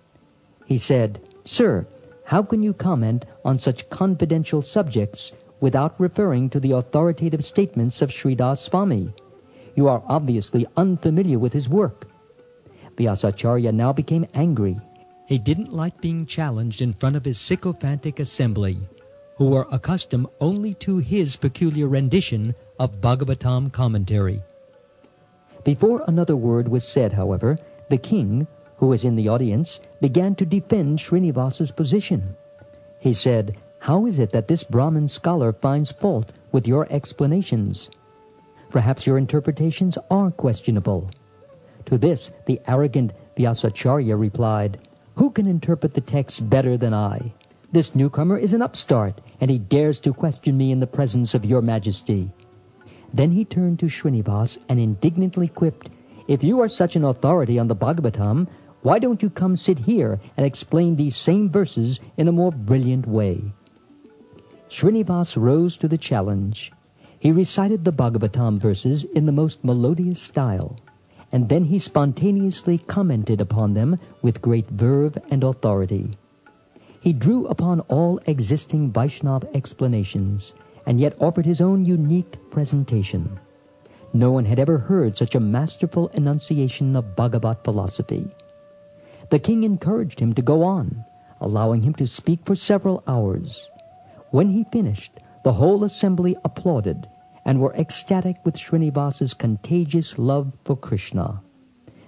He said, "Sir, how can you comment on such confidential subjects without referring to the authoritative statements of Sridhar Swami? You are obviously unfamiliar with his work." Vyasacharya now became angry. He didn't like being challenged in front of his sycophantic assembly, who were accustomed only to his peculiar rendition of Bhagavatam commentary. Before another word was said, however, the king, who was in the audience, began to defend Srinivas's position. He said, "How is it that this Brahmin scholar finds fault with your explanations? Perhaps your interpretations are questionable." To this, the arrogant Vyasacharya replied, "Who can interpret the text better than I? This newcomer is an upstart, and he dares to question me in the presence of your majesty." Then he turned to Shrinivas and indignantly quipped, "If you are such an authority on the Bhagavatam, why don't you come sit here and explain these same verses in a more brilliant way?" Shrinivas rose to the challenge. He recited the Bhagavatam verses in the most melodious style, and then he spontaneously commented upon them with great verve and authority. He drew upon all existing Vaishnava explanations, and yet offered his own unique presentation. No one had ever heard such a masterful enunciation of Bhagavat philosophy. The king encouraged him to go on, allowing him to speak for several hours. When he finished, the whole assembly applauded and were ecstatic with Shrinivas's contagious love for Krishna.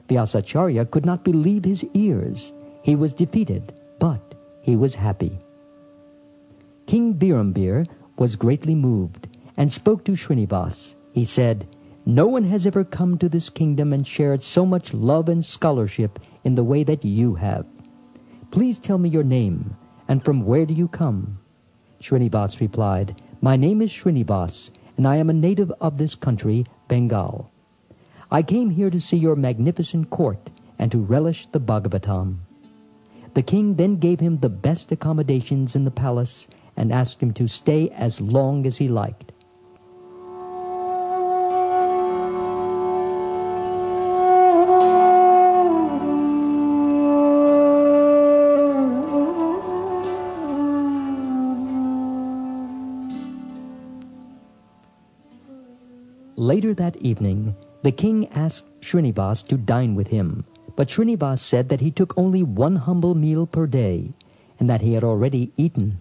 The Acharya could not believe his ears. He was defeated, but he was happy. King Birambir was greatly moved and spoke to Shrinivas. He said, "No one has ever come to this kingdom and shared so much love and scholarship in the way that you have. Please tell me your name, and from where do you come?" Shrinivas replied, "My name is Shrinivas, and I am a native of this country, Bengal. I came here to see your magnificent court and to relish the Bhagavatam." The king then gave him the best accommodations in the palace and asked him to stay as long as he liked. Later that evening, the king asked Shrinivas to dine with him, but Shrinivas said that he took only one humble meal per day, and that he had already eaten.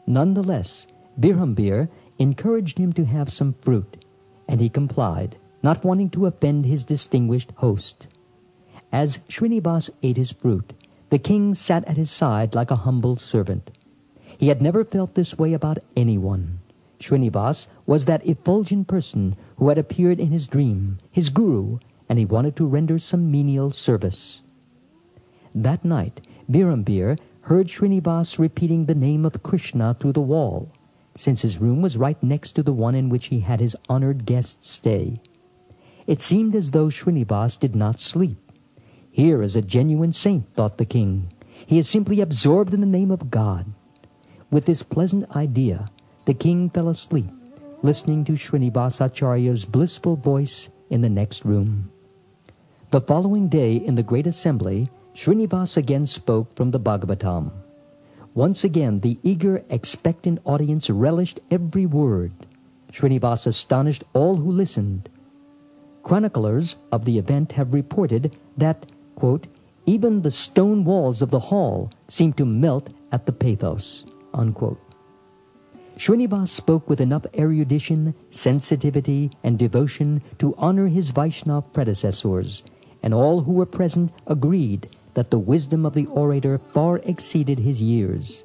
Nonetheless, Birambir encouraged him to have some fruit, and he complied, not wanting to offend his distinguished host. As Shrinivas ate his fruit, the king sat at his side like a humble servant. He had never felt this way about anyone. Shrinivas was that effulgent person who had appeared in his dream, his guru, and he wanted to render some menial service. That night, Birambir heard Shrinivas repeating the name of Krishna through the wall, since his room was right next to the one in which he had his honored guests stay. It seemed as though Shrinivas did not sleep. Here is a genuine saint, thought the king. He is simply absorbed in the name of God. With this pleasant idea, the king fell asleep, listening to Shrinivas Acharya's blissful voice in the next room. The following day in the great assembly, Shrinivas again spoke from the Bhagavatam. Once again, the eager, expectant audience relished every word. Shrinivas astonished all who listened. Chroniclers of the event have reported that, quote, "even the stone walls of the hall seemed to melt at the pathos," unquote. Shrinivas spoke with enough erudition, sensitivity, and devotion to honor his Vaishnava predecessors, and all who were present agreed that the wisdom of the orator far exceeded his years.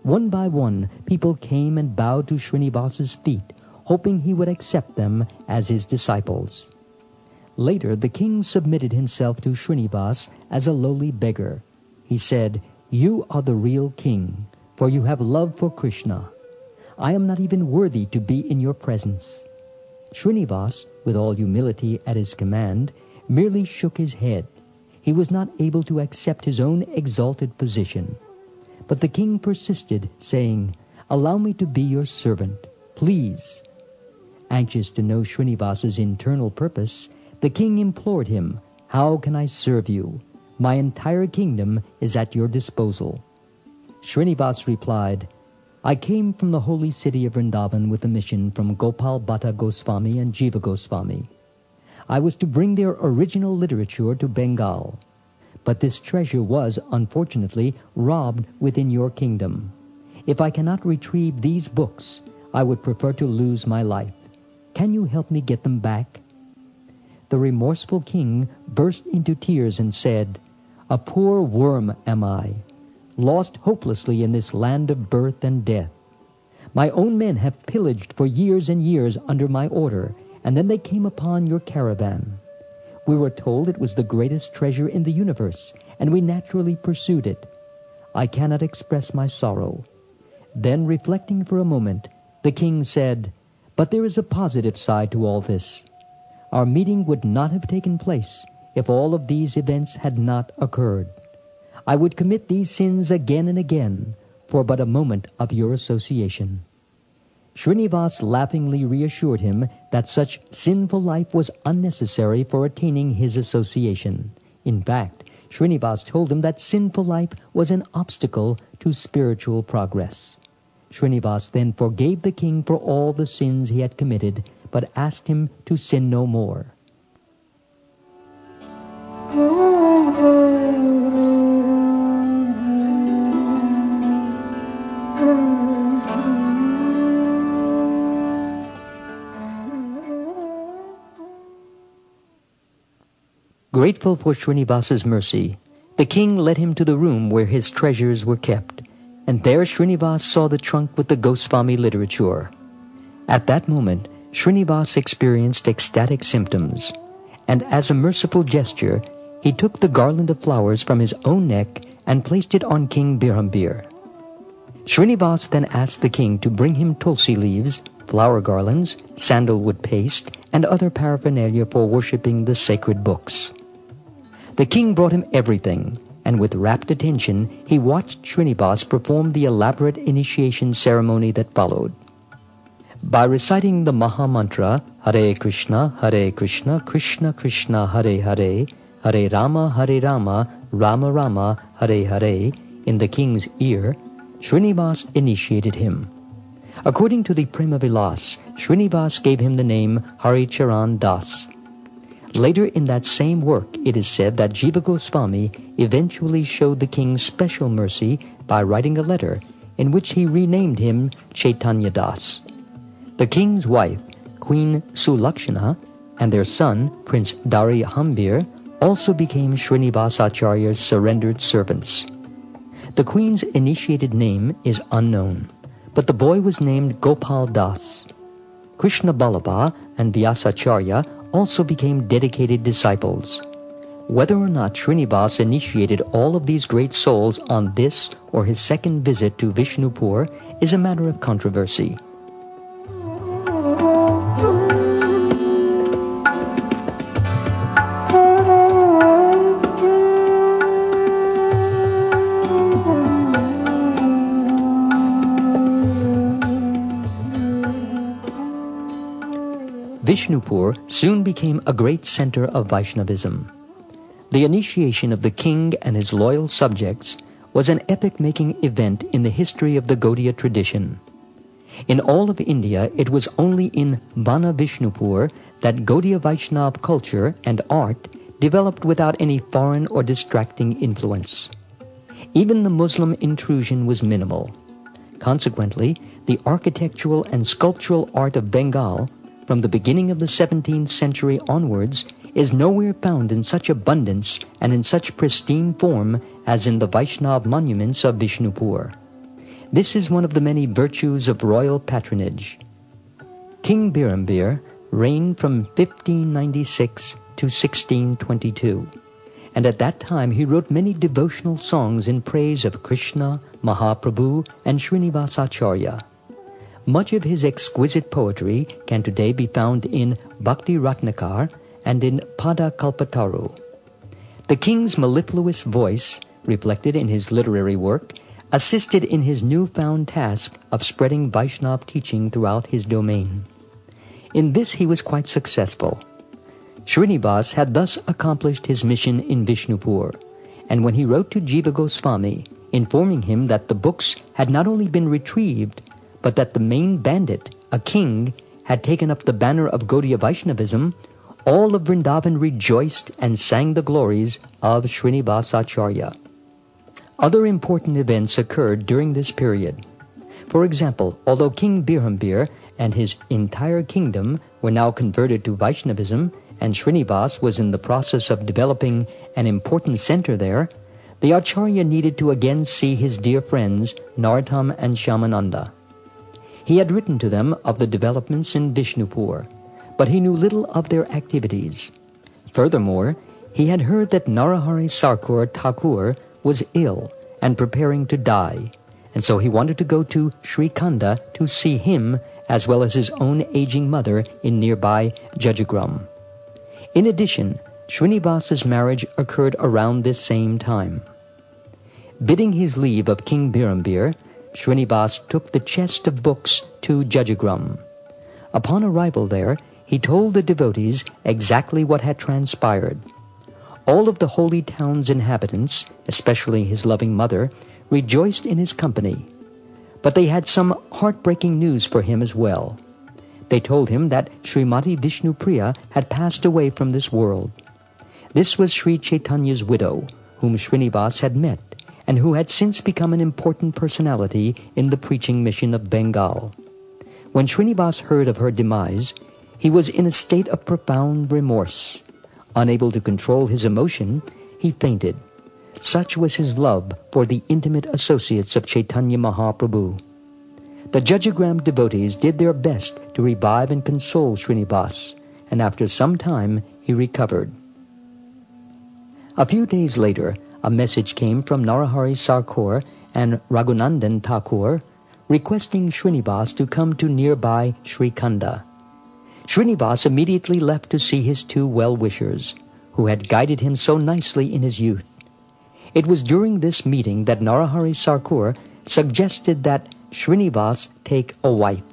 One by one, people came and bowed to Shrinivas's feet, hoping he would accept them as his disciples. Later, the king submitted himself to Shrinivas as a lowly beggar. He said, "You are the real king, for you have love for Krishna. I am not even worthy to be in your presence." Shrinivas, with all humility at his command, merely shook his head. He was not able to accept his own exalted position. But the king persisted, saying, "Allow me to be your servant, please." Anxious to know Shrinivas's internal purpose, the king implored him, "How can I serve you? My entire kingdom is at your disposal." Shrinivas replied, "I came from the holy city of Vrindavan with a mission from Gopal Bhatta Goswami and Jiva Goswami. I was to bring their original literature to Bengal. But this treasure was, unfortunately, robbed within your kingdom. If I cannot retrieve these books, I would prefer to lose my life. Can you help me get them back?" The remorseful king burst into tears and said, "A poor worm am I, lost hopelessly in this land of birth and death. My own men have pillaged for years and years under my order, and then they came upon your caravan. We were told it was the greatest treasure in the universe, and we naturally pursued it. I cannot express my sorrow." Then, reflecting for a moment, the king said, "But there is a positive side to all this. Our meeting would not have taken place if all of these events had not occurred. I would commit these sins again and again for but a moment of your association." Shrinivas laughingly reassured him that such sinful life was unnecessary for attaining his association. In fact, Shrinivas told him that sinful life was an obstacle to spiritual progress. Shrinivas then forgave the king for all the sins he had committed, but asked him to sin no more. Grateful for Shrinivas's mercy, the king led him to the room where his treasures were kept, and there Shrinivas saw the trunk with the Goswami literature. At that moment, Shrinivas experienced ecstatic symptoms, and as a merciful gesture, he took the garland of flowers from his own neck and placed it on King Birhambir. Shrinivas then asked the king to bring him tulsi leaves, flower garlands, sandalwood paste, and other paraphernalia for worshipping the sacred books. The king brought him everything, and with rapt attention he watched Shrinivas perform the elaborate initiation ceremony that followed. By reciting the Maha Mantra, Hare Krishna, Krishna Krishna, Hare Hare, Hare Rama, Rama Rama, Hare Hare, in the king's ear, Shrinivas initiated him. According to the Prema Vilas, Shrinivas gave him the name Hari Charan Das. Later in that same work, it is said that Jiva Goswami eventually showed the king special mercy by writing a letter in which he renamed him Chaitanya Das. The king's wife, Queen Sulakshana, and their son, Prince Dari Hambir, also became Shrinivas Acharya's surrendered servants. The queen's initiated name is unknown, but the boy was named Gopal Das. Krishna Ballabha and Vyasacharya also became dedicated disciples. Whether or not Shrinivas initiated all of these great souls on this or his second visit to Vishnupur is a matter of controversy. Vishnupur soon became a great center of Vaishnavism. The initiation of the king and his loyal subjects was an epoch-making event in the history of the Gaudiya tradition. In all of India, it was only in Vana Vishnupur that Gaudiya Vaishnava culture and art developed without any foreign or distracting influence. Even the Muslim intrusion was minimal. Consequently, the architectural and sculptural art of Bengal from the beginning of the 17th century onwards is nowhere found in such abundance and in such pristine form as in the Vaishnava monuments of Vishnupur. This is one of the many virtues of royal patronage. King Birhambir reigned from 1596 to 1622, and at that time he wrote many devotional songs in praise of Krishna, Mahaprabhu, and Shrinivas Acharya. Much of his exquisite poetry can today be found in Bhakti Ratnakar and in Pada Kalpataru. The king's mellifluous voice, reflected in his literary work, assisted in his newfound task of spreading Vaishnava teaching throughout his domain. In this he was quite successful. Shrinivas had thus accomplished his mission in Vishnupur, and when he wrote to Jiva Goswami, informing him that the books had not only been retrieved, but that the main bandit, a king, had taken up the banner of Gaudiya Vaishnavism, all of Vrindavan rejoiced and sang the glories of Shrinivas Acharya. Other important events occurred during this period. For example, although King Birhambir and his entire kingdom were now converted to Vaishnavism, and Shrinivas was in the process of developing an important center there, the Acharya needed to again see his dear friends Narottam and Shyamananda. He had written to them of the developments in Vishnupur, but he knew little of their activities. Furthermore, he had heard that Narahari Sarkar Thakur was ill and preparing to die, and so he wanted to go to Srikhanda to see him as well as his own aging mother in nearby Jajagram. In addition, Shrinivas's marriage occurred around this same time. Bidding his leave of King Birhambir, Shrinivas took the chest of books to Jajagram. Upon arrival there, he told the devotees exactly what had transpired. All of the holy town's inhabitants, especially his loving mother, rejoiced in his company. But they had some heartbreaking news for him as well. They told him that Srimati Vishnupriya had passed away from this world. This was Sri Chaitanya's widow, whom Shrinivas had met, and who had since become an important personality in the preaching mission of Bengal. When Shrinivas heard of her demise, he was in a state of profound remorse. Unable to control his emotion, he fainted. Such was his love for the intimate associates of Chaitanya Mahaprabhu. The Jajagram devotees did their best to revive and console Shrinivas, and after some time he recovered. A few days later, a message came from Narahari Sarkar and Raghunandan Thakur requesting Shrinivas to come to nearby Srikhanda. Shrinivas immediately left to see his two well-wishers, who had guided him so nicely in his youth. It was during this meeting that Narahari Sarkar suggested that Shrinivas take a wife.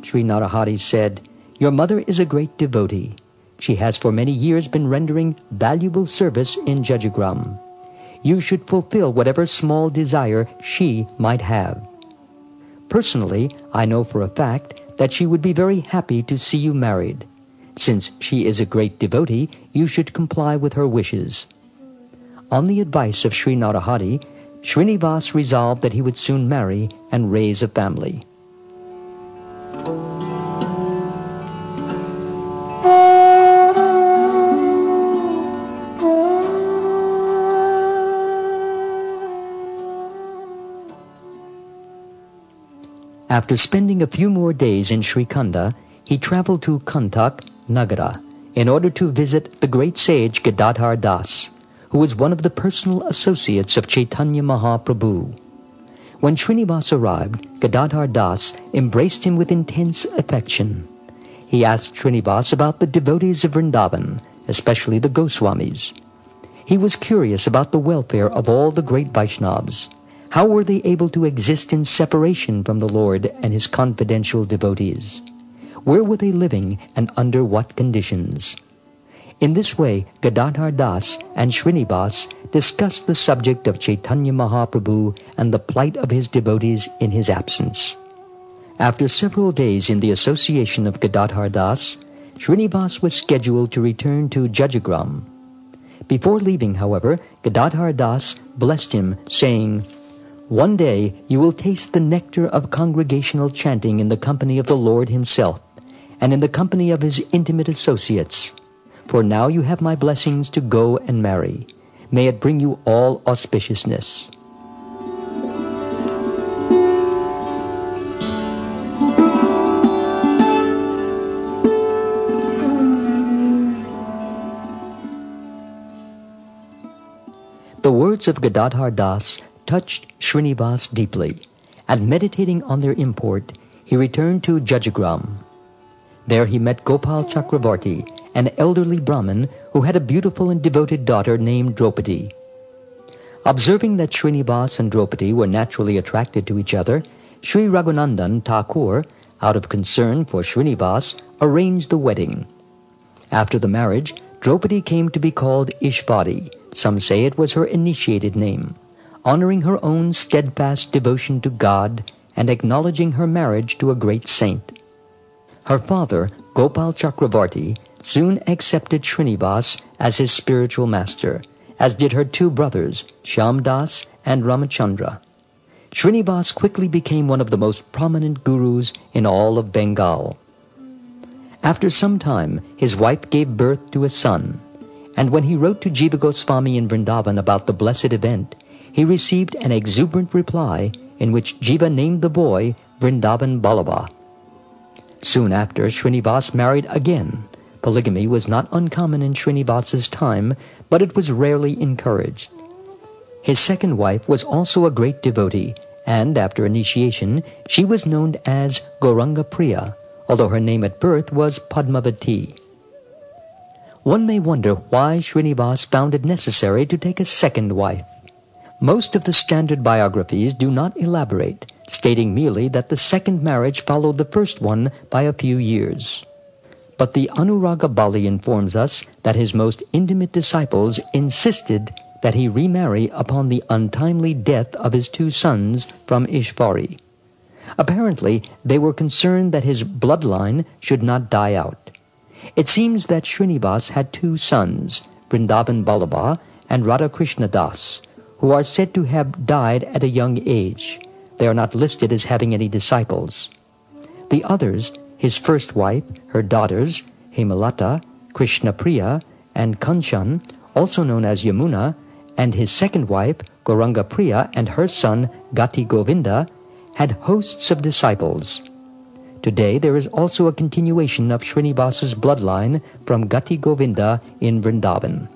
Sri Narahari said, "Your mother is a great devotee. She has for many years been rendering valuable service in Jajagram. You should fulfill whatever small desire she might have. Personally, I know for a fact that she would be very happy to see you married. Since she is a great devotee, you should comply with her wishes." On the advice of Sri Narahari, Shrinivas resolved that he would soon marry and raise a family. After spending a few more days in Srikhanda, he traveled to Kantak, Nagara, in order to visit the great sage Gadadhar Das, who was one of the personal associates of Chaitanya Mahaprabhu. When Shrinivas arrived, Gadadhar Das embraced him with intense affection. He asked Shrinivas about the devotees of Vrindavan, especially the Goswamis. He was curious about the welfare of all the great Vaishnavas. How were they able to exist in separation from the Lord and his confidential devotees? Where were they living and under what conditions? In this way, Gadadhar Das and Shrinivas discussed the subject of Chaitanya Mahaprabhu and the plight of his devotees in his absence. After several days in the association of Gadadhar Das, Shrinivas was scheduled to return to Jajagram. Before leaving, however, Gadadhar Das blessed him, saying, "One day you will taste the nectar of congregational chanting in the company of the Lord himself, and in the company of his intimate associates. For now you have my blessings to go and marry. May it bring you all auspiciousness." The words of Gadadhar Das touched Shrinivas deeply, and meditating on their import, he returned to Jajagram. There he met Gopal Chakravarti, an elderly Brahmin who had a beautiful and devoted daughter named Draupadi. Observing that Shrinivas and Draupadi were naturally attracted to each other, Sri Raghunandan Thakur, out of concern for Shrinivas, arranged the wedding. After the marriage, Draupadi came to be called Ishvari. Some say it was her initiated name, honoring her own steadfast devotion to God and acknowledging her marriage to a great saint. Her father, Gopal Chakravarti, soon accepted Shrinivas as his spiritual master, as did her two brothers, Shyamdas and Ramachandra. Shrinivas quickly became one of the most prominent gurus in all of Bengal. After some time, his wife gave birth to a son, and when he wrote to Jiva Goswami in Vrindavan about the blessed event, he received an exuberant reply in which Jiva named the boy Vrindavan Ballabha. Soon after, Shrinivas married again. Polygamy was not uncommon in Shrinivas's time, but it was rarely encouraged. His second wife was also a great devotee, and after initiation, she was known as Gauranga Priya, although her name at birth was Padmavati. One may wonder why Shrinivas found it necessary to take a second wife. Most of the standard biographies do not elaborate, stating merely that the second marriage followed the first one by a few years. But the Anuraga Bali informs us that his most intimate disciples insisted that he remarry upon the untimely death of his two sons from Ishvari. Apparently, they were concerned that his bloodline should not die out. It seems that Shrinivas had two sons, Vrindavan Ballabha and Radha Krishna Das, who are said to have died at a young age. They are not listed as having any disciples. The others, his first wife, her daughters, Hemalata, Krishnapriya, and Kanchan, also known as Yamuna, and his second wife, Gauranga Priya, and her son, Gati Govinda, had hosts of disciples. Today there is also a continuation of Srinivas's bloodline from Gati Govinda in Vrindavan.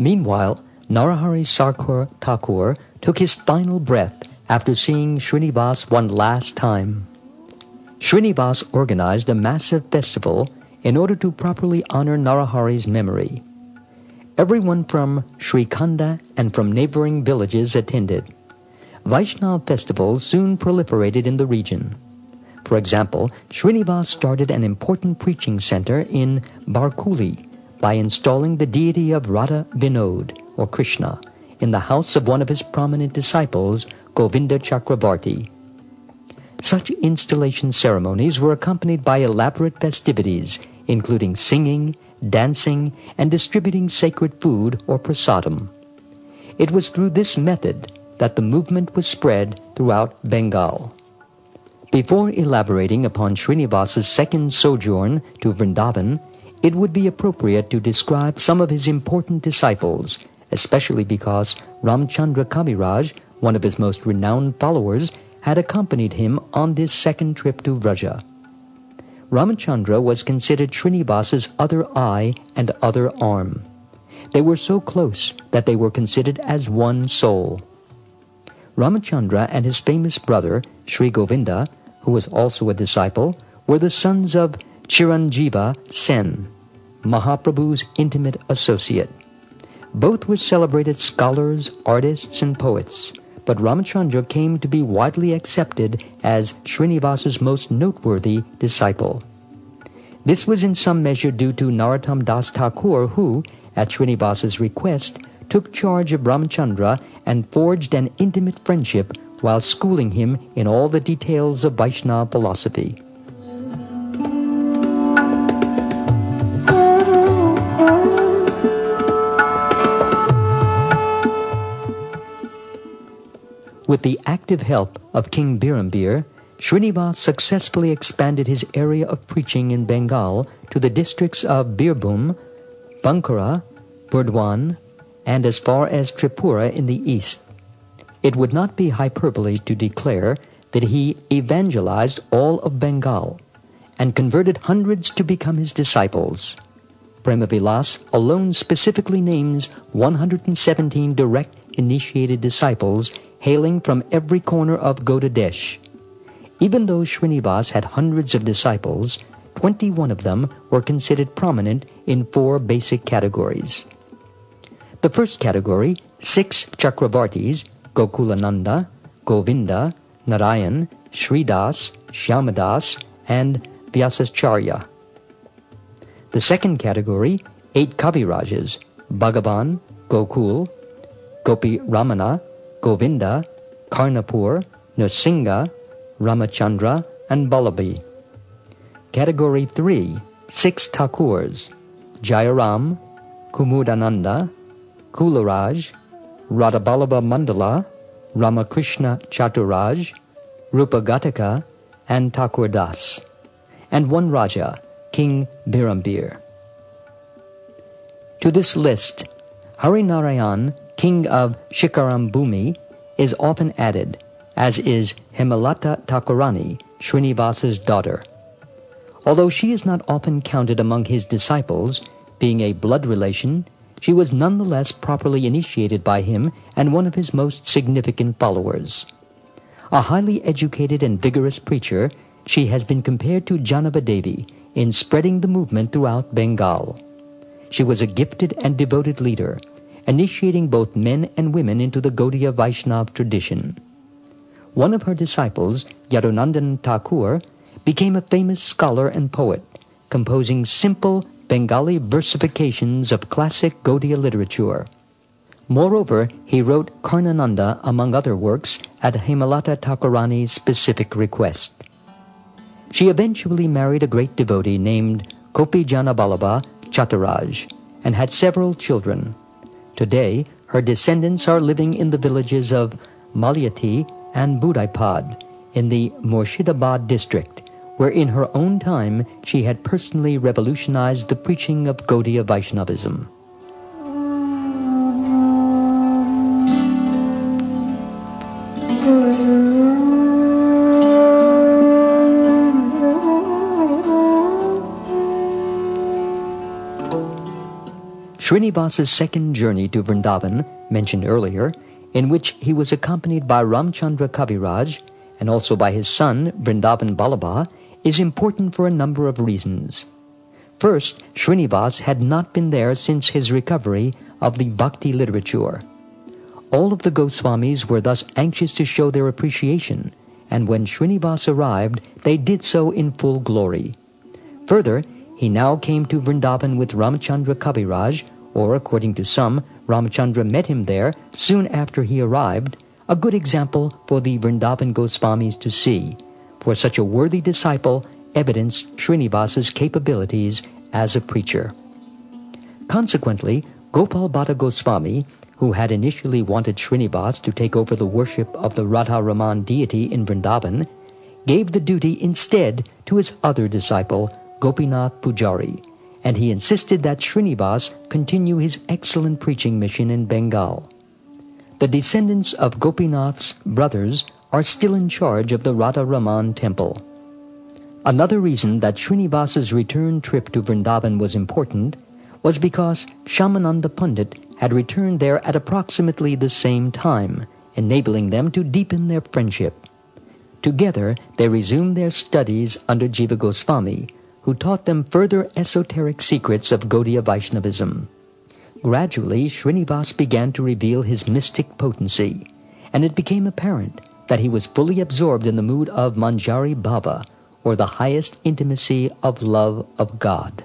Meanwhile, Narahari Sarkar Thakur took his final breath after seeing Shrinivas one last time. Shrinivas organized a massive festival in order to properly honor Narahari's memory. Everyone from Srikanda and from neighboring villages attended. Vaishnava festivals soon proliferated in the region. For example, Shrinivas started an important preaching center in Barkuli by installing the deity of Radha Vinod, or Krishna, in the house of one of his prominent disciples, Govinda Chakravarti. Such installation ceremonies were accompanied by elaborate festivities, including singing, dancing, and distributing sacred food or prasadam. It was through this method that the movement was spread throughout Bengal. Before elaborating upon Srinivas's second sojourn to Vrindavan, it would be appropriate to describe some of his important disciples, especially because Ramchandra Kaviraj, one of his most renowned followers, had accompanied him on this second trip to Vraja. Ramchandra was considered Srinivas's other eye and other arm. They were so close that they were considered as one soul. Ramchandra and his famous brother, Sri Govinda, who was also a disciple, were the sons of Chiranjiva Sen, Mahaprabhu's intimate associate. Both were celebrated scholars, artists, and poets, but Ramchandra came to be widely accepted as Srinivas's most noteworthy disciple. This was in some measure due to Narottam Das Thakur, who, at Srinivas's request, took charge of Ramchandra and forged an intimate friendship while schooling him in all the details of Vaishnava philosophy. With the active help of King Birambir, Shrinivas successfully expanded his area of preaching in Bengal to the districts of Birbhum, Bankura, Burdwan, and as far as Tripura in the east. It would not be hyperbole to declare that he evangelized all of Bengal and converted hundreds to become his disciples. Premavilas alone specifically names 117 direct initiated disciples hailing from every corner of Gaudadesh. Even though Srinivas had hundreds of disciples, 21 of them were considered prominent in 4 basic categories. The first category, 6 Chakravartis, Gokulananda, Govinda, Narayan, Sridas, Shyamadas, and Vyasacharya. The second category, 8 Kavirajas, Bhagavan, Gokul, Gopi Ramana, Govinda, Karnapur, Nrsinga, Ramachandra, and Balabi. Category 3, 6 Thakurs, Jayaram, Kumudananda, Kularaj, Radhabalaba Mandala, Ramakrishna Chaturaj, Rupagataka, and Thakur Das, and 1 Raja, King Birambir. To this list, Harinarayan, king of Shikaram Bhumi, is often added, as is Hemalata Thakurani, Srinivas's daughter. Although she is not often counted among his disciples, being a blood relation, she was nonetheless properly initiated by him and one of his most significant followers. A highly educated and vigorous preacher, she has been compared to Janava Devi in spreading the movement throughout Bengal. She was a gifted and devoted leader, initiating both men and women into the Gaudiya Vaishnava tradition. One of her disciples, Yadunandan Thakur, became a famous scholar and poet, composing simple Bengali versifications of classic Gaudiya literature. Moreover, he wrote Karnananda, among other works, at Hemalata Thakurani's specific request. She eventually married a great devotee named Kopijana Ballabha Chattaraj and had several children. Today, her descendants are living in the villages of Malyati and Budaipad in the Murshidabad district, where in her own time she had personally revolutionized the preaching of Gaudiya Vaishnavism. Shrinivas's second journey to Vrindavan, mentioned earlier, in which he was accompanied by Ramchandra Kaviraj and also by his son Vrindavan Ballabha, is important for a number of reasons. First, Shrinivas had not been there since his recovery of the bhakti literature. All of the Goswamis were thus anxious to show their appreciation, and when Shrinivas arrived, they did so in full glory. Further, he now came to Vrindavan with Ramchandra Kaviraj, or according to some, Ramchandra met him there soon after he arrived, a good example for the Vrindavan Goswamis to see, for such a worthy disciple evidenced Shrinivas's capabilities as a preacher. Consequently, Gopal Bhatta Goswami, who had initially wanted Shrinivas to take over the worship of the Radha Raman deity in Vrindavan, gave the duty instead to his other disciple, Gopinath Pujari, and he insisted that Shrinivas continue his excellent preaching mission in Bengal. The descendants of Gopinath's brothers are still in charge of the Radha Raman temple. Another reason that Shrinivas's return trip to Vrindavan was important was because Shyamananda Pandit had returned there at approximately the same time, enabling them to deepen their friendship. Together, they resumed their studies under Jiva Goswami, who taught them further esoteric secrets of Gaudiya Vaishnavism. Gradually, Shrinivas began to reveal his mystic potency, and it became apparent that he was fully absorbed in the mood of Manjari Bhava, or the highest intimacy of love of God.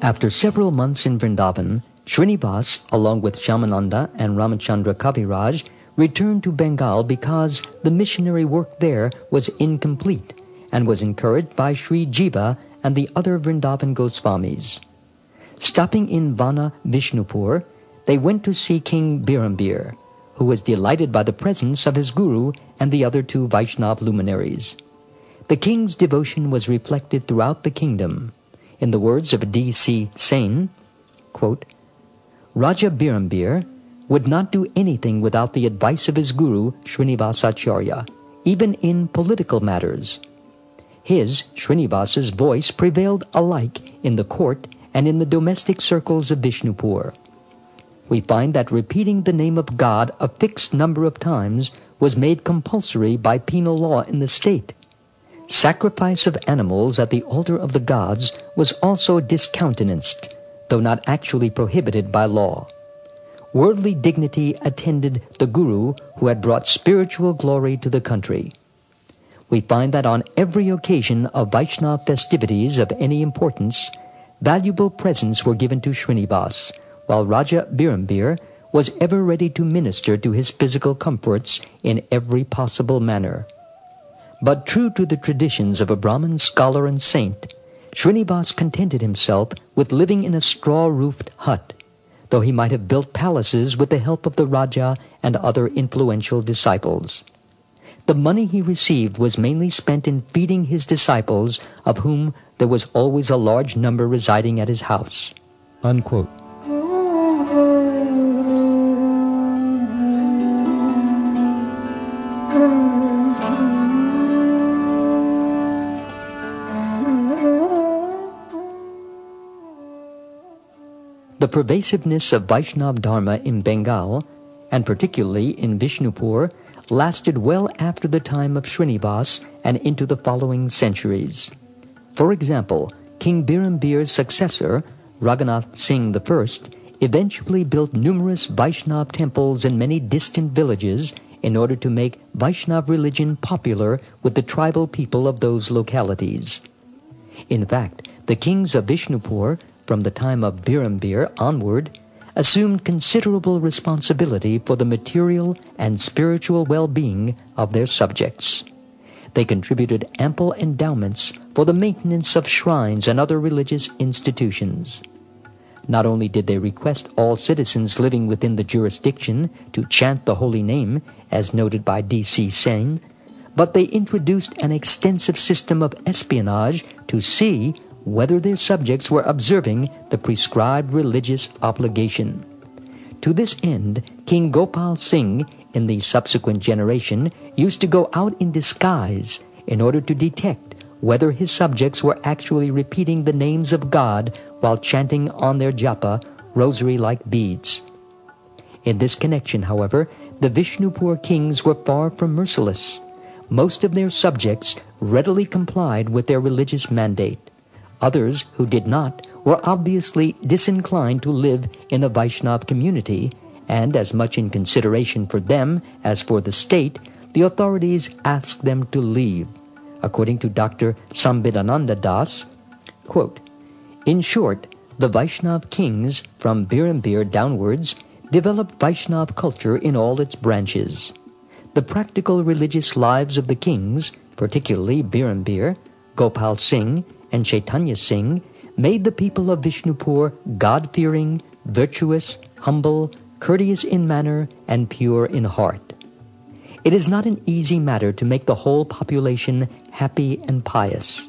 After several months in Vrindavan, Shrinivas, along with Shyamananda and Ramachandra Kaviraj, returned to Bengal because the missionary work there was incomplete and was encouraged by Sri Jiva and the other Vrindavan Goswamis. Stopping in Vana Vishnupur, they went to see King Birambir, who was delighted by the presence of his guru and the other two Vaishnav luminaries. The king's devotion was reflected throughout the kingdom. In the words of D.C. Sen, quote, Raja Birambir would not do anything without the advice of his guru, Shrinivas Acharya, even in political matters. His, Shrinivas's, voice prevailed alike in the court and in the domestic circles of Vishnupur. We find that repeating the name of God a fixed number of times was made compulsory by penal law in the state. Sacrifice of animals at the altar of the gods was also discountenanced, though not actually prohibited by law. Worldly dignity attended the guru who had brought spiritual glory to the country. We find that on every occasion of Vaishnava festivities of any importance, valuable presents were given to Shrinivas, while Raja Birambir was ever ready to minister to his physical comforts in every possible manner. But true to the traditions of a Brahmin scholar and saint, Shrinivas contented himself with living in a straw-roofed hut, though he might have built palaces with the help of the Raja and other influential disciples. The money he received was mainly spent in feeding his disciples, of whom there was always a large number residing at his house." Unquote. The pervasiveness of Vaishnava Dharma in Bengal, and particularly in Vishnupur, lasted well after the time of Shrinivas and into the following centuries. For example, King Birambir's successor, Raghunath Singh I, eventually built numerous Vaishnava temples in many distant villages in order to make Vaishnava religion popular with the tribal people of those localities. In fact, the kings of Vishnupur, from the time of Birambir onward, assumed considerable responsibility for the material and spiritual well-being of their subjects. They contributed ample endowments for the maintenance of shrines and other religious institutions. Not only did they request all citizens living within the jurisdiction to chant the holy name, as noted by D.C. Sen, but they introduced an extensive system of espionage to see whether their subjects were observing the prescribed religious obligation. To this end, King Gopal Singh, in the subsequent generation, used to go out in disguise in order to detect whether his subjects were actually repeating the names of God while chanting on their japa, rosary-like beads. In this connection, however, the Vishnupur kings were far from merciless. Most of their subjects readily complied with their religious mandate. Others, who did not, were obviously disinclined to live in a Vaishnava community, and as much in consideration for them as for the state, the authorities asked them to leave. According to Dr. Sambidananda Das, quote, "In short, the Vaishnava kings, from Birambir downwards, developed Vaishnava culture in all its branches. The practical religious lives of the kings, particularly Birambir, Gopal Singh, and Caitanya Singh, made the people of Vishnupur God-fearing, virtuous, humble, courteous in manner, and pure in heart. It is not an easy matter to make the whole population happy and pious.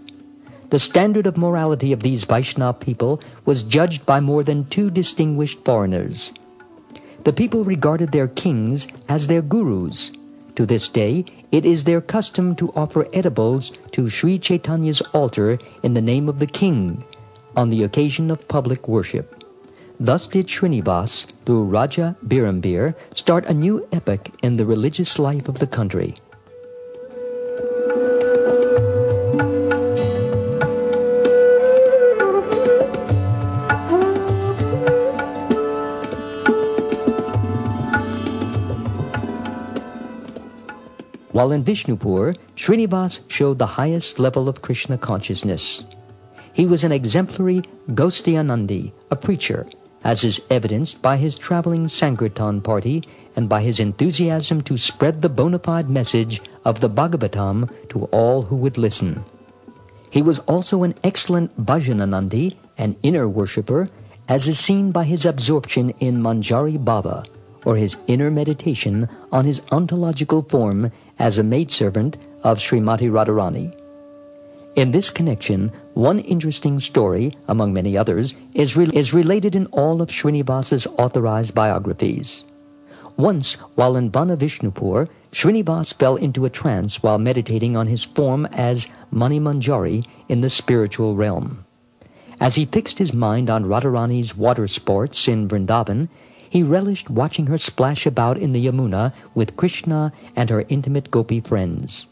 The standard of morality of these Vaishnava people was judged by more than 2 distinguished foreigners. The people regarded their kings as their gurus. To this day, it is their custom to offer edibles to Sri Chaitanya's altar in the name of the king on the occasion of public worship. Thus did Shrinivas, through Raja Birambir, start a new epoch in the religious life of the country." While in Vishnupur, Shrinivas showed the highest level of Krishna consciousness. He was an exemplary Ghostiyanandi, a preacher, as is evidenced by his traveling Sankirtan party and by his enthusiasm to spread the bona fide message of the Bhagavatam to all who would listen. He was also an excellent Bhajananandi, an inner worshipper, as is seen by his absorption in Manjari Bhava, or his inner meditation on his ontological form as a maidservant of Srimati Radharani. In this connection, one interesting story, among many others, is related in all of Srinivas's authorized biographies. Once, while in Vana Vishnupur, Shrinivas fell into a trance while meditating on his form as Mani Manjari in the spiritual realm. As he fixed his mind on Radharani's water sports in Vrindavan, he relished watching her splash about in the Yamuna with Krishna and her intimate gopi friends.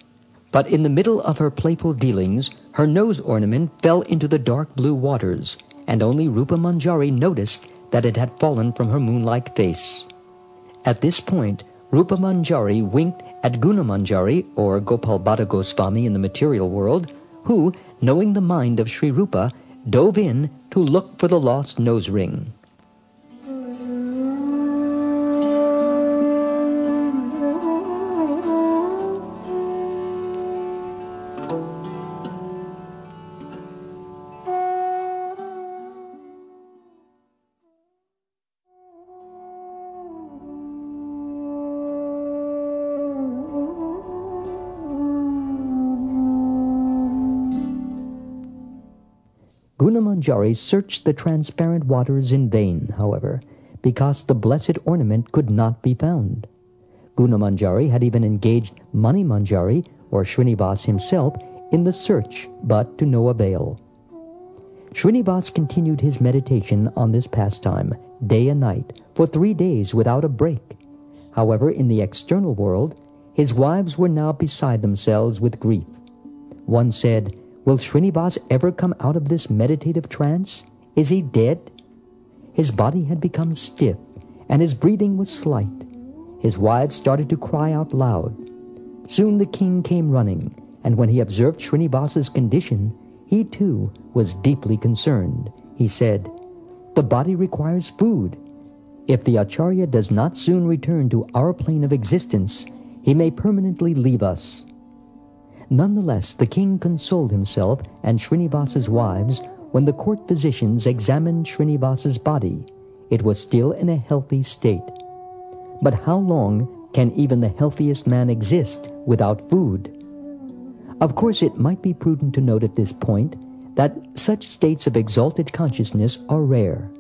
But in the middle of her playful dealings, her nose ornament fell into the dark blue waters, and only Rupa Manjari noticed that it had fallen from her moon-like face. At this point, Rupa Manjari winked at Guna Manjari, or Gopal Bhatta Goswami in the material world, who, knowing the mind of Sri Rupa, dove in to look for the lost nose ring. Guna Manjari searched the transparent waters in vain, however, because the blessed ornament could not be found. Guna Manjari had even engaged Mani Manjari, or Shrinivas himself, in the search, but to no avail. Shrinivas continued his meditation on this pastime, day and night, for 3 days without a break. However, in the external world, his wives were now beside themselves with grief. One said, "Will Shrinivas ever come out of this meditative trance? Is he dead?" His body had become stiff, and his breathing was slight. His wives started to cry out loud. Soon the king came running, and when he observed Shrinivas's condition, he too was deeply concerned. He said, "The body requires food. If the Acharya does not soon return to our plane of existence, he may permanently leave us." Nonetheless, the king consoled himself and Shrinivas's wives when the court physicians examined Shrinivas's body. It was still in a healthy state. But how long can even the healthiest man exist without food? Of course, it might be prudent to note at this point that such states of exalted consciousness are rare,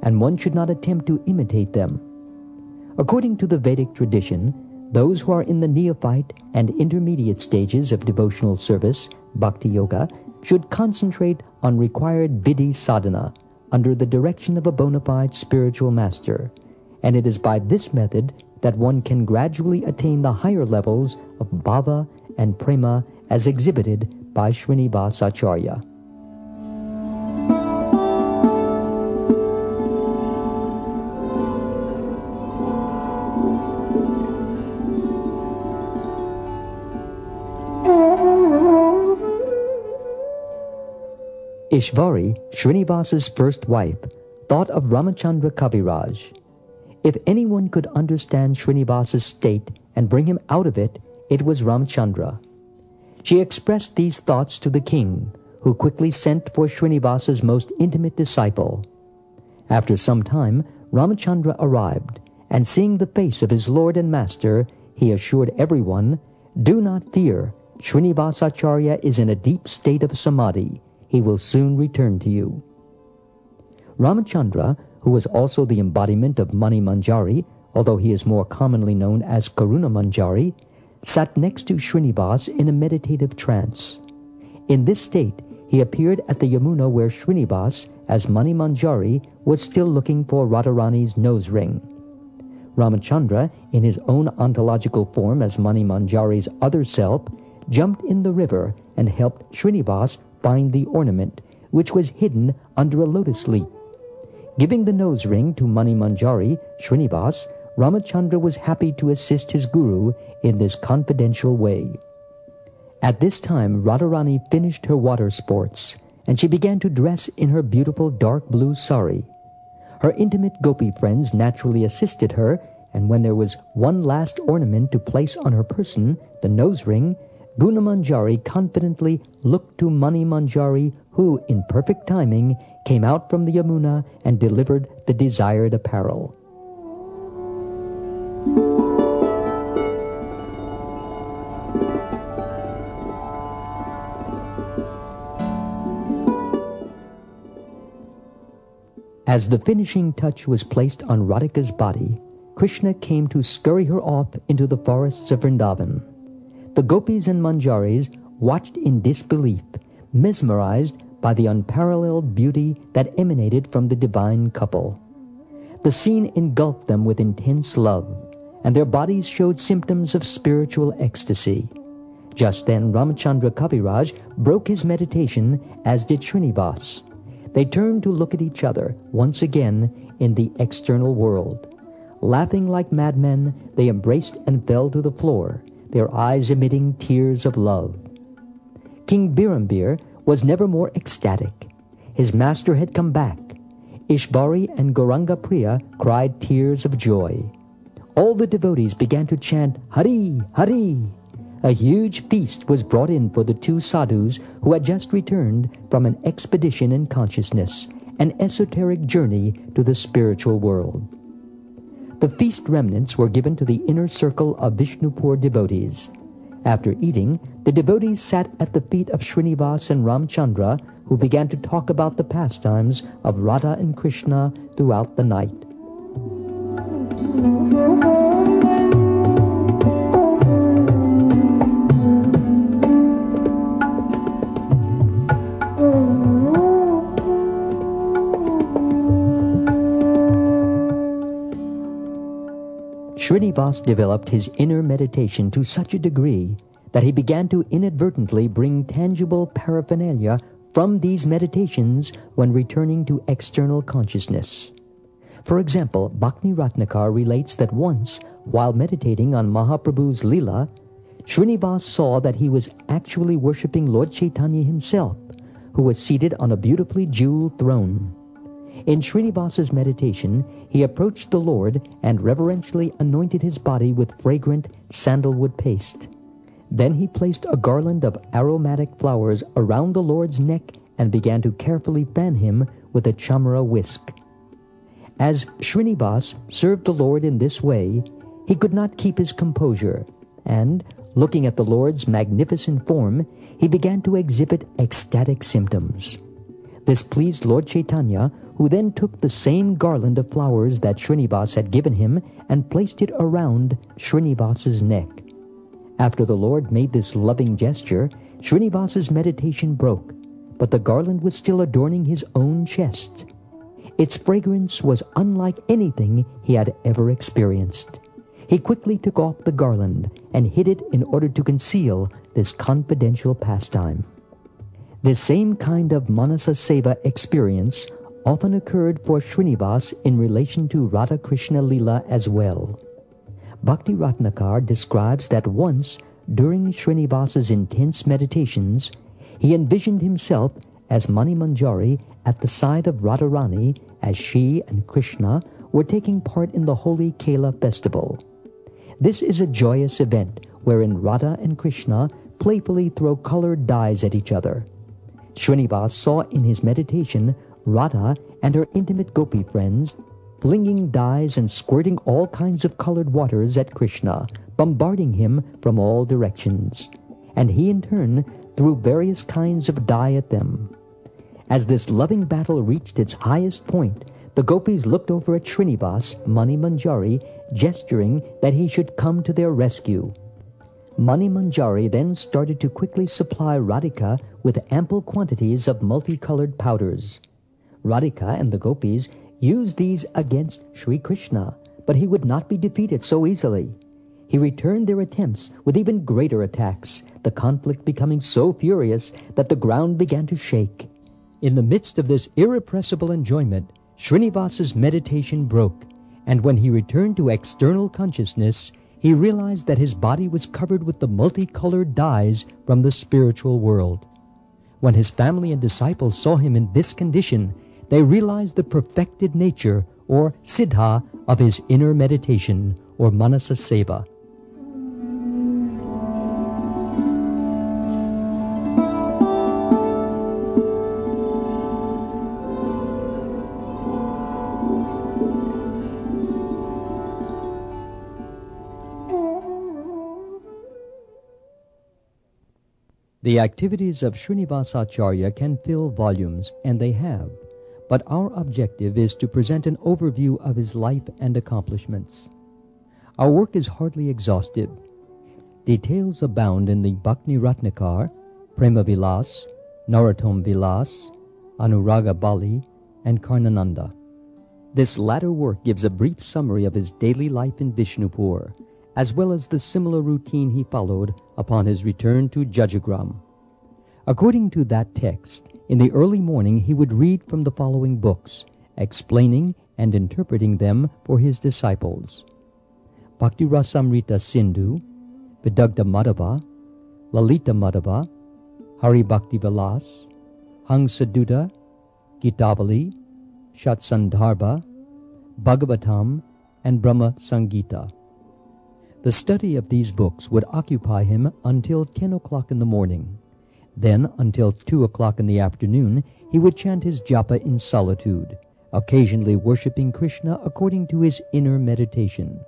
and one should not attempt to imitate them. According to the Vedic tradition, those who are in the neophyte and intermediate stages of devotional service, bhakti yoga, should concentrate on required vidhi sadhana under the direction of a bona fide spiritual master, and it is by this method that one can gradually attain the higher levels of bhava and prema as exhibited by Shrinivas Acharya. Ishvari, Shrinivas's first wife, thought of Ramachandra Kaviraj. If anyone could understand Shrinivas's state and bring him out of it, it was Ramachandra. She expressed these thoughts to the king, who quickly sent for Shrinivas's most intimate disciple. After some time, Ramachandra arrived, and seeing the face of his lord and master, he assured everyone, "Do not fear, Shrinivas Acharya is in a deep state of samadhi. He will soon return to you." Ramachandra, who was also the embodiment of Mani Manjari, although he is more commonly known as Karuna Manjari, sat next to Shrinivas in a meditative trance. In this state, he appeared at the Yamuna where Shrinivas, as Mani Manjari, was still looking for Radharani's nose ring. Ramachandra, in his own ontological form as Mani Manjari's other self, jumped in the river and helped Shrinivas find the ornament, which was hidden under a lotus leaf. Giving the nose ring to Mani Manjari, Shrinivas, Ramachandra was happy to assist his guru in this confidential way. At this time, Radharani finished her water sports, and she began to dress in her beautiful dark blue sari. Her intimate gopi friends naturally assisted her, and when there was one last ornament to place on her person, the nose ring, Guna Manjari confidently looked to Mani Manjari, who, in perfect timing, came out from the Yamuna and delivered the desired apparel. As the finishing touch was placed on Radhika's body, Krishna came to scurry her off into the forests of Vrindavan. The gopis and manjaris watched in disbelief, mesmerized by the unparalleled beauty that emanated from the divine couple. The scene engulfed them with intense love, and their bodies showed symptoms of spiritual ecstasy. Just then Ramachandra Kaviraj broke his meditation, as did Shrinivas. They turned to look at each other once again in the external world. Laughing like madmen, they embraced and fell to the floor, their eyes emitting tears of love. King Birambir was never more ecstatic. His master had come back. Ishvari and Gauranga Priya cried tears of joy. All the devotees began to chant, "Hari, Hari!" A huge feast was brought in for the two sadhus who had just returned from an expedition in consciousness, an esoteric journey to the spiritual world. The feast remnants were given to the inner circle of Vishnupur devotees. After eating, the devotees sat at the feet of Shrinivas and Ramchandra, who began to talk about the pastimes of Radha and Krishna throughout the night. Shrinivas developed his inner meditation to such a degree that he began to inadvertently bring tangible paraphernalia from these meditations when returning to external consciousness. For example, Bhakti Ratnakar relates that once, while meditating on Mahaprabhu's Leela, Shrinivas saw that he was actually worshipping Lord Chaitanya himself, who was seated on a beautifully jeweled throne. In Srinivas's meditation, he approached the Lord and reverentially anointed his body with fragrant sandalwood paste. Then he placed a garland of aromatic flowers around the Lord's neck and began to carefully fan him with a chamara whisk. As Shrinivas served the Lord in this way, he could not keep his composure, and, looking at the Lord's magnificent form, he began to exhibit ecstatic symptoms. This pleased Lord Chaitanya, who then took the same garland of flowers that Shrinivas had given him and placed it around Srinivas's neck. After the Lord made this loving gesture, Srinivas's meditation broke, but the garland was still adorning his own chest. Its fragrance was unlike anything he had ever experienced. He quickly took off the garland and hid it in order to conceal this confidential pastime. This same kind of Manasa Seva experience often occurred for Shrinivas in relation to Radha Krishna Leela as well. Bhakti Ratnakar describes that once, during Shrinivas's intense meditations, he envisioned himself as Mani Manjari at the side of Radharani as she and Krishna were taking part in the holy Kela festival. This is a joyous event wherein Radha and Krishna playfully throw colored dyes at each other. Shrinivas saw in his meditation Radha and her intimate gopi friends flinging dyes and squirting all kinds of colored waters at Krishna, bombarding him from all directions. And he in turn threw various kinds of dye at them. As this loving battle reached its highest point, the gopis looked over at Shrinivas, Mani Manjari, gesturing that he should come to their rescue. Mani Manjari then started to quickly supply Radhika with ample quantities of multicolored powders. Radhika and the gopis used these against Sri Krishna, but he would not be defeated so easily. He returned their attempts with even greater attacks, the conflict becoming so furious that the ground began to shake. In the midst of this irrepressible enjoyment, Srinivas's meditation broke, and when he returned to external consciousness, he realized that his body was covered with the multicolored dyes from the spiritual world. When his family and disciples saw him in this condition, they realized the perfected nature, or siddha, of his inner meditation, or manasa seva. The activities of Srinivas Acharya can fill volumes, and they have, but our objective is to present an overview of his life and accomplishments. Our work is hardly exhaustive. Details abound in the Bhakti Ratnakar, Prema Vilas, Narottam Vilas, Anuraga Bali, and Karnananda. This latter work gives a brief summary of his daily life in Vishnupur, as well as the similar routine he followed upon his return to Jajagram. According to that text, in the early morning he would read from the following books, explaining and interpreting them for his disciples: Bhakti Rasamrita Sindhu, Vidagdha Madhava, Lalita Madhava, Hari Bhakti Vilas, Hangsaduta, Gitavali, Shatsandarbha, Bhagavatam, and Brahma Sangita. The study of these books would occupy him until 10 o'clock in the morning. Then, until 2 o'clock in the afternoon, he would chant his japa in solitude, occasionally worshipping Krishna according to his inner meditation.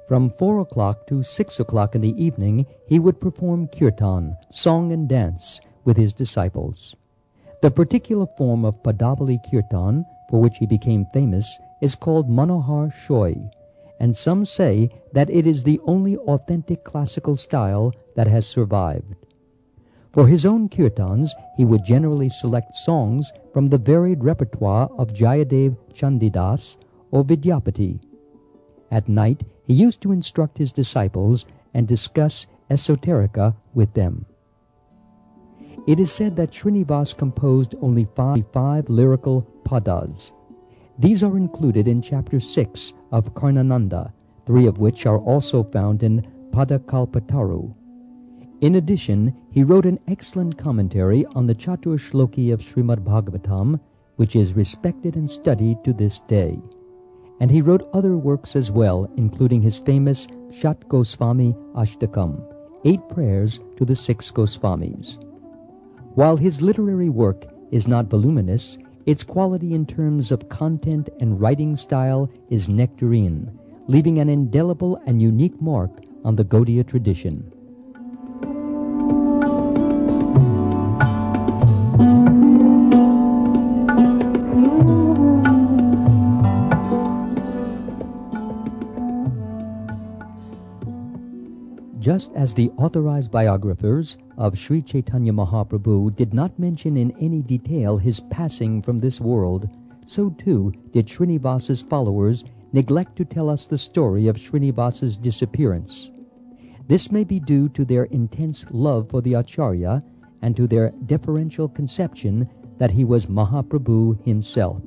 From 4 o'clock to 6 o'clock in the evening, he would perform kirtan, song and dance, with his disciples. The particular form of Padavali Kirtan, for which he became famous, is called Manohar Shoy, and some say that it is the only authentic classical style that has survived. For his own kirtans, he would generally select songs from the varied repertoire of Jayadev Chandidas or Vidyapati. At night, he used to instruct his disciples and discuss esoterica with them. It is said that Shrinivas composed only five lyrical padas. These are included in chapter 6 of Karnananda, 3 of which are also found in Padakalpataru. In addition, he wrote an excellent commentary on the Chatur Shloki of Srimad Bhagavatam, which is respected and studied to this day. And he wrote other works as well, including his famous Shat Goswami Ashtakam, 8 prayers to the 6 Goswamis. While his literary work is not voluminous, its quality in terms of content and writing style is nectarine, leaving an indelible and unique mark on the Gaudiya tradition. Just as the authorized biographers of Sri Chaitanya Mahaprabhu did not mention in any detail his passing from this world, so too did Shrinivas's followers neglect to tell us the story of Shrinivas's disappearance. This may be due to their intense love for the Acharya and to their deferential conception that he was Mahaprabhu himself.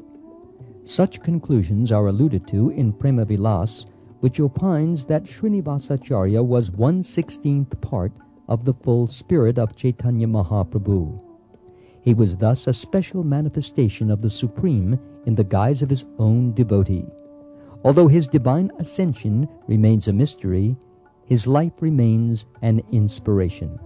Such conclusions are alluded to in Prema Vilas, which opines that Shrinivas Acharya was 1/16th part of the full spirit of Chaitanya Mahaprabhu. He was thus a special manifestation of the Supreme in the guise of his own devotee. Although his divine ascension remains a mystery, his life remains an inspiration.